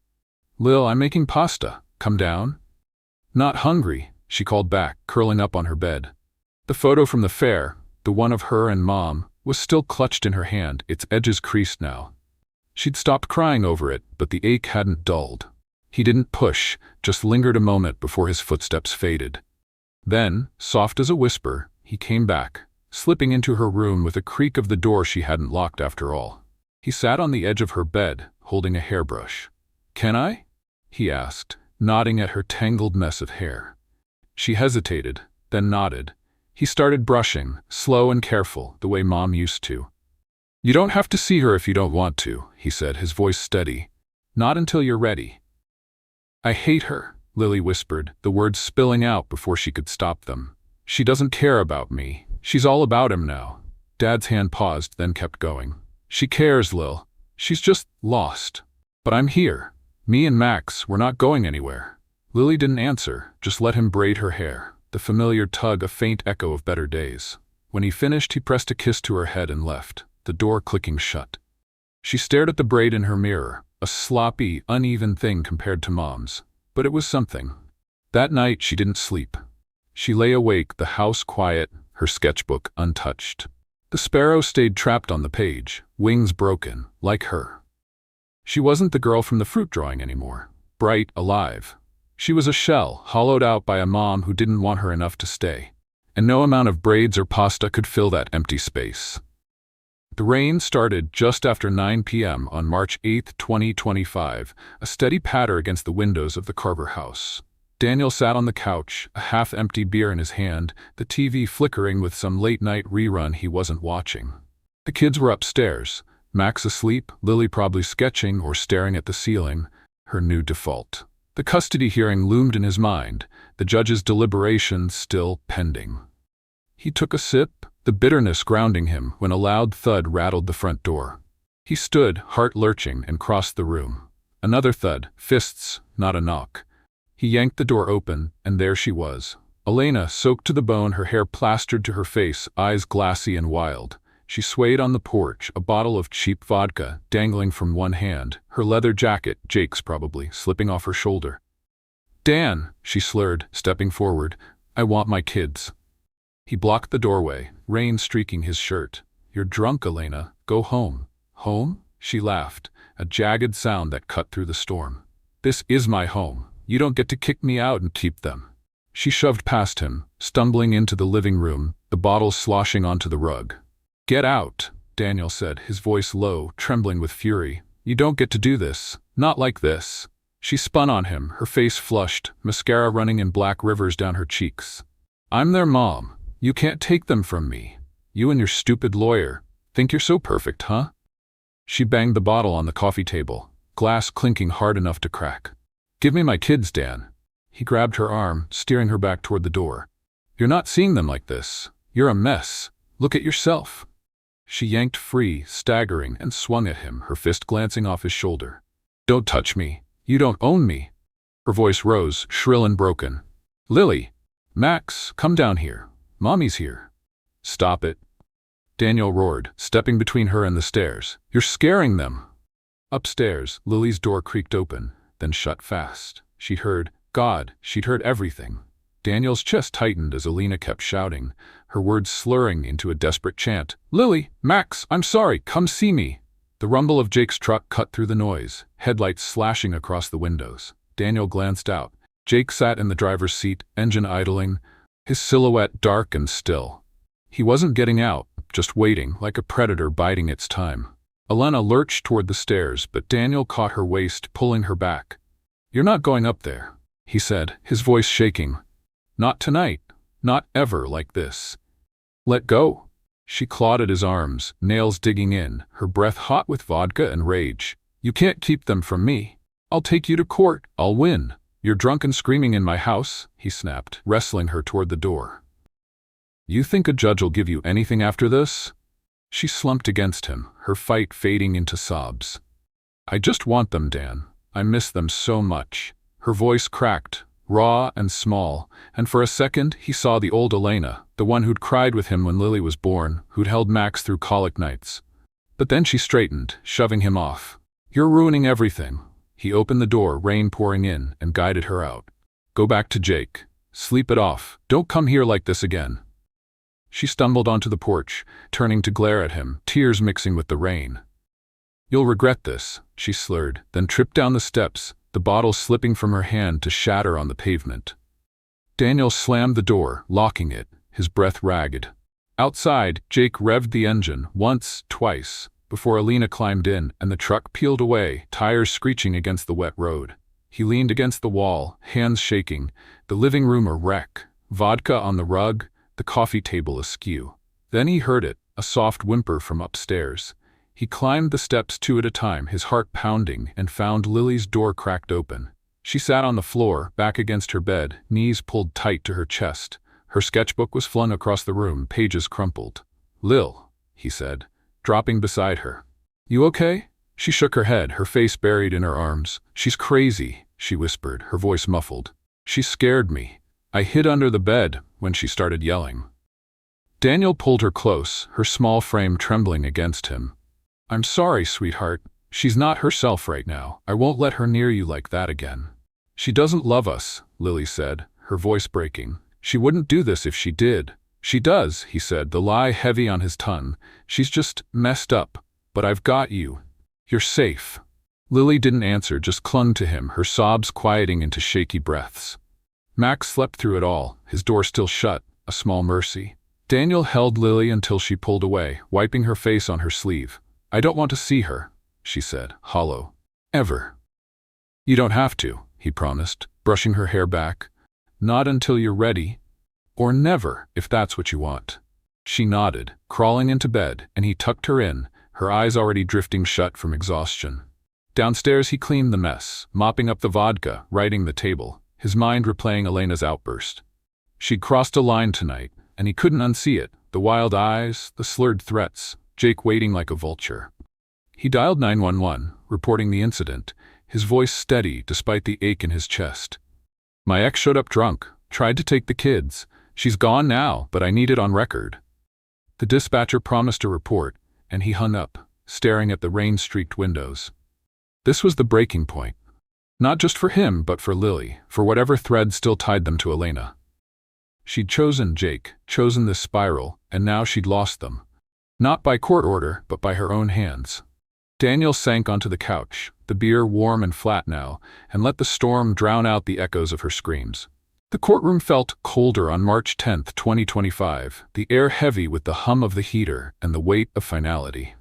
Lil, I'm making pasta. Come down? Not hungry, she called back, curling up on her bed. The photo from the fair, the one of her and Mom, was still clutched in her hand, its edges creased now. She'd stopped crying over it, but the ache hadn't dulled. He didn't push, just lingered a moment before his footsteps faded. Then, soft as a whisper, he came back, slipping into her room with a creak of the door she hadn't locked after all. He sat on the edge of her bed, holding a hairbrush. Can I? He asked, nodding at her tangled mess of hair. She hesitated, then nodded. He started brushing, slow and careful, the way Mom used to. You don't have to see her if you don't want to, he said, his voice steady. Not until you're ready. I hate her, Lily whispered, the words spilling out before she could stop them. She doesn't care about me. She's all about him now. Dad's hand paused, then kept going. She cares, Lil. She's just lost. But I'm here. Me and Max, we're not going anywhere. Lily didn't answer, just let him braid her hair, the familiar tug a faint echo of better days. When he finished, he pressed a kiss to her head and left, the door clicking shut. She stared at the braid in her mirror, a sloppy, uneven thing compared to Mom's, but it was something. That night she didn't sleep. She lay awake, the house quiet, her sketchbook untouched. The sparrow stayed trapped on the page, wings broken, like her. She wasn't the girl from the fruit drawing anymore, bright, alive. She was a shell, hollowed out by a mom who didn't want her enough to stay. And no amount of braids or pasta could fill that empty space. The rain started just after 9 p.m. on March 8, 2025, a steady patter against the windows of the Carver house. Daniel sat on the couch, a half-empty beer in his hand, the TV flickering with some late-night rerun he wasn't watching. The kids were upstairs, Max asleep, Lily probably sketching or staring at the ceiling, her new default. The custody hearing loomed in his mind, the judge's deliberations still pending. He took a sip, the bitterness grounding him when a loud thud rattled the front door. He stood, heart lurching, and crossed the room. Another thud, fists, not a knock. He yanked the door open, and there she was. Elena, soaked to the bone, her hair plastered to her face, eyes glassy and wild. She swayed on the porch, a bottle of cheap vodka dangling from one hand, her leather jacket, Jake's probably, slipping off her shoulder. Dan, she slurred, stepping forward, I want my kids. He blocked the doorway, rain streaking his shirt. You're drunk, Elena. Go home. Home? She laughed, a jagged sound that cut through the storm. This is my home. You don't get to kick me out and keep them. She shoved past him, stumbling into the living room, the bottles sloshing onto the rug. Get out, Daniel said, his voice low, trembling with fury. You don't get to do this. Not like this. She spun on him, her face flushed, mascara running in black rivers down her cheeks. I'm their mom. You can't take them from me. You and your stupid lawyer. Think you're so perfect, huh? She banged the bottle on the coffee table, glass clinking hard enough to crack. Give me my kids, Dan. He grabbed her arm, steering her back toward the door. You're not seeing them like this. You're a mess. Look at yourself. She yanked free, staggering, and swung at him, her fist glancing off his shoulder. Don't touch me. You don't own me. Her voice rose, shrill and broken. Lily! Max, come down here. Mommy's here. Stop it. Daniel roared, stepping between her and the stairs. You're scaring them. Upstairs, Lily's door creaked open, then shut fast. She'd heard everything. Daniel's chest tightened as Elena kept shouting, her words slurring into a desperate chant. Lily! Max! I'm sorry! Come see me! The rumble of Jake's truck cut through the noise, headlights slashing across the windows. Daniel glanced out. Jake sat in the driver's seat, engine idling, his silhouette dark and still. He wasn't getting out, just waiting, like a predator biding its time. Elena lurched toward the stairs, but Daniel caught her waist, pulling her back. You're not going up there, he said, his voice shaking. Not tonight. Not ever like this. Let go. She clawed at his arms, nails digging in, her breath hot with vodka and rage. You can't keep them from me. I'll take you to court. I'll win. You're drunk and screaming in my house, he snapped, wrestling her toward the door. You think a judge will give you anything after this? She slumped against him, her fight fading into sobs. I just want them, Dan. I miss them so much. Her voice cracked, raw and small, and for a second he saw the old Elena, the one who'd cried with him when Lily was born, who'd held Max through colic nights. But then she straightened, shoving him off. You're ruining everything. He opened the door, rain pouring in, and guided her out. Go back to Jake. Sleep it off. Don't come here like this again. She stumbled onto the porch, turning to glare at him, tears mixing with the rain. You'll regret this, she slurred, then tripped down the steps, the bottle slipping from her hand to shatter on the pavement. Daniel slammed the door, locking it, his breath ragged. Outside, Jake revved the engine, once, twice, before Elena climbed in and the truck peeled away, tires screeching against the wet road. He leaned against the wall, hands shaking, the living room a wreck, vodka on the rug, the coffee table askew. Then he heard it, a soft whimper from upstairs. He climbed the steps 2 at a time, his heart pounding, and found Lily's door cracked open. She sat on the floor, back against her bed, knees pulled tight to her chest. Her sketchbook was flung across the room, pages crumpled. Lil, he said, dropping beside her. You okay? She shook her head, her face buried in her arms. She's crazy, she whispered, her voice muffled. She scared me. I hid under the bed when she started yelling. Daniel pulled her close, her small frame trembling against him. I'm sorry, sweetheart. She's not herself right now. I won't let her near you like that again. She doesn't love us, Lily said, her voice breaking. She wouldn't do this if she did. She does, he said, the lie heavy on his tongue. She's just messed up. But I've got you. You're safe. Lily didn't answer, just clung to him, her sobs quieting into shaky breaths. Max slept through it all, his door still shut, a small mercy. Daniel held Lily until she pulled away, wiping her face on her sleeve. I don't want to see her, she said, hollow. Ever. You don't have to, he promised, brushing her hair back. Not until you're ready. Or never, if that's what you want. She nodded, crawling into bed, and he tucked her in, her eyes already drifting shut from exhaustion. Downstairs he cleaned the mess, mopping up the vodka, righting the table, his mind replaying Elena's outburst. She'd crossed a line tonight, and he couldn't unsee it, the wild eyes, the slurred threats, Jake waiting like a vulture. He dialed 911, reporting the incident, his voice steady despite the ache in his chest. My ex showed up drunk, tried to take the kids. She's gone now, but I need it on record. The dispatcher promised a report, and he hung up, staring at the rain-streaked windows. This was the breaking point. Not just for him, but for Lily, for whatever thread still tied them to Elena. She'd chosen Jake, chosen this spiral, and now she'd lost them. Not by court order, but by her own hands. Daniel sank onto the couch, the beer warm and flat now, and let the storm drown out the echoes of her screams. The courtroom felt colder on March 10, 2025, the air heavy with the hum of the heater and the weight of finality.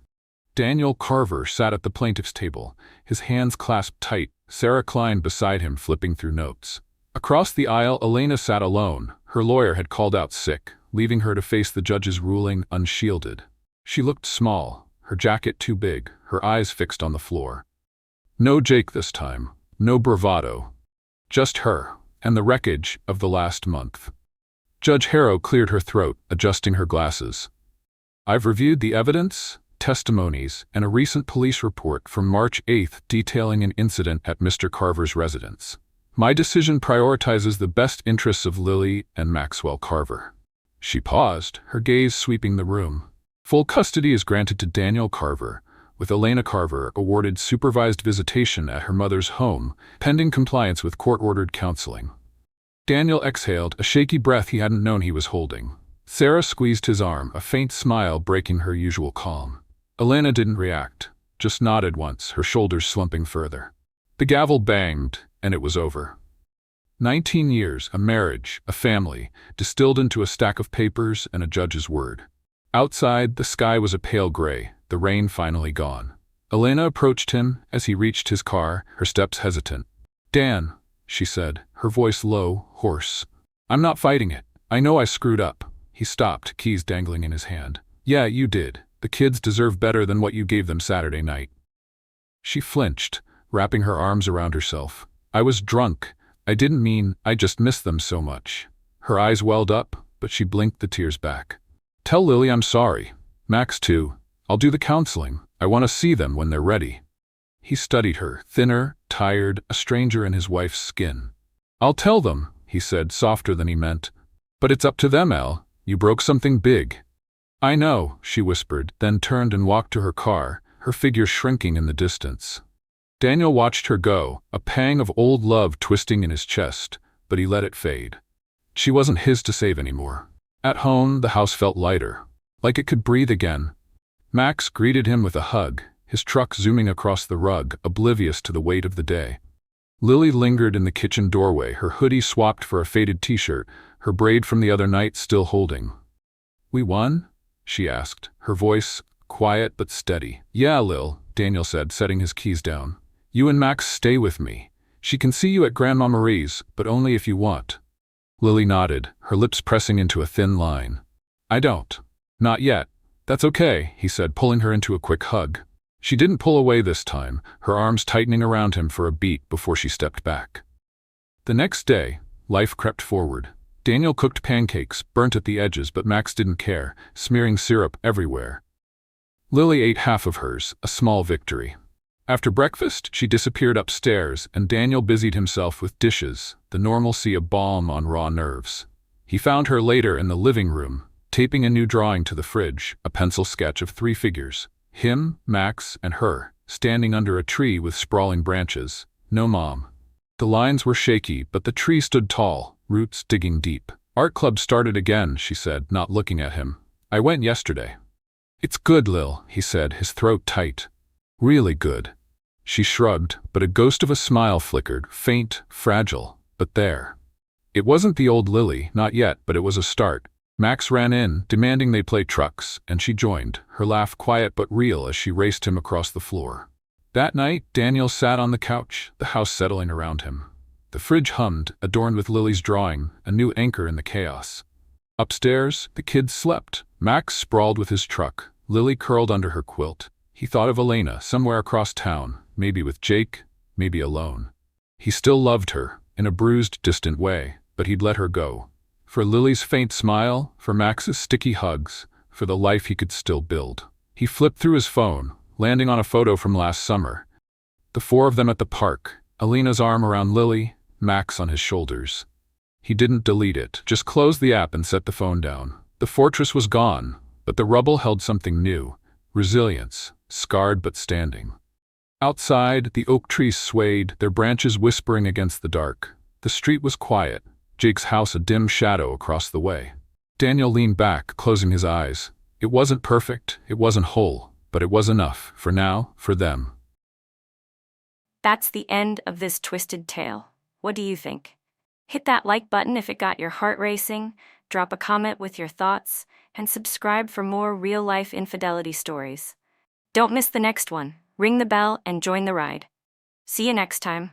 Daniel Carver sat at the plaintiff's table, his hands clasped tight, Sarah Klein beside him flipping through notes. Across the aisle, Elena sat alone. Her lawyer had called out sick, leaving her to face the judge's ruling unshielded. She looked small, her jacket too big, her eyes fixed on the floor. No Jake this time, no bravado. Just her, and the wreckage of the last month. Judge Harrow cleared her throat, adjusting her glasses. I've reviewed the evidence, testimonies, and a recent police report from March 8th detailing an incident at Mr. Carver's residence. My decision prioritizes the best interests of Lily and Maxwell Carver. She paused, her gaze sweeping the room. Full custody is granted to Daniel Carver, with Elena Carver awarded supervised visitation at her mother's home, pending compliance with court-ordered counseling. Daniel exhaled, a shaky breath he hadn't known he was holding. Sarah squeezed his arm, a faint smile breaking her usual calm. Elena didn't react, just nodded once, her shoulders slumping further. The gavel banged, and it was over. 19 years, a marriage, a family, distilled into a stack of papers and a judge's word. Outside, the sky was a pale gray, the rain finally gone. Elena approached him as he reached his car, her steps hesitant. Dan, she said, her voice low, hoarse. I'm not fighting it. I know I screwed up. He stopped, keys dangling in his hand. Yeah, you did. The kids deserve better than what you gave them Saturday night. She flinched, wrapping her arms around herself. I was drunk. I didn't mean, I just missed them so much. Her eyes welled up, but she blinked the tears back. Tell Lily I'm sorry. Max too. I'll do the counseling. I want to see them when they're ready. He studied her, thinner, tired, a stranger in his wife's skin. I'll tell them, he said, softer than he meant. But it's up to them, Elle. You broke something big. I know, she whispered, then turned and walked to her car, her figure shrinking in the distance. Daniel watched her go, a pang of old love twisting in his chest, but he let it fade. She wasn't his to save anymore. At home, the house felt lighter, like it could breathe again. Max greeted him with a hug, his truck zooming across the rug, oblivious to the weight of the day. Lily lingered in the kitchen doorway, her hoodie swapped for a faded t-shirt, her braid from the other night still holding. We won? She asked, her voice quiet but steady. Yeah, Lil, Daniel said, setting his keys down. You and Max stay with me. She can see you at Grandma Marie's, but only if you want. Lily nodded, her lips pressing into a thin line. I don't. Not yet. That's okay, he said, pulling her into a quick hug. She didn't pull away this time, her arms tightening around him for a beat before she stepped back. The next day, life crept forward. Daniel cooked pancakes, burnt at the edges, but Max didn't care, smearing syrup everywhere. Lily ate half of hers, a small victory. After breakfast, she disappeared upstairs, and Daniel busied himself with dishes, the normalcy a balm on raw nerves. He found her later in the living room, taping a new drawing to the fridge, a pencil sketch of 3 figures. Him, Max, and her, standing under a tree with sprawling branches. No mom. The lines were shaky, but the tree stood tall, roots digging deep. Art club started again, she said, not looking at him. I went yesterday. It's good, Lil, he said, his throat tight. Really good. She shrugged, but a ghost of a smile flickered, faint, fragile, but there. It wasn't the old Lily, not yet, but it was a start. Max ran in, demanding they play trucks, and she joined, her laugh quiet but real as she raced him across the floor. That night, Daniel sat on the couch, the house settling around him. The fridge hummed, adorned with Lily's drawing, a new anchor in the chaos. Upstairs, the kids slept. Max sprawled with his truck, Lily curled under her quilt. He thought of Elena, somewhere across town, maybe with Jake, maybe alone. He still loved her, in a bruised, distant way, but he'd let her go. For Lily's faint smile, for Max's sticky hugs, for the life he could still build. He flipped through his phone, landing on a photo from last summer. The 4 of them at the park, Elena's arm around Lily, Max on his shoulders. He didn't delete it, just closed the app and set the phone down. The fortress was gone, but the rubble held something new. Resilience, scarred but standing. Outside, the oak trees swayed, their branches whispering against the dark. The street was quiet, Jake's house a dim shadow across the way. Daniel leaned back, closing his eyes. It wasn't perfect, it wasn't whole, but it was enough, for now, for them. That's the end of this twisted tale. What do you think? Hit that like button if it got your heart racing, drop a comment with your thoughts, and subscribe for more real-life infidelity stories. Don't miss the next one. Ring the bell and join the ride. See you next time.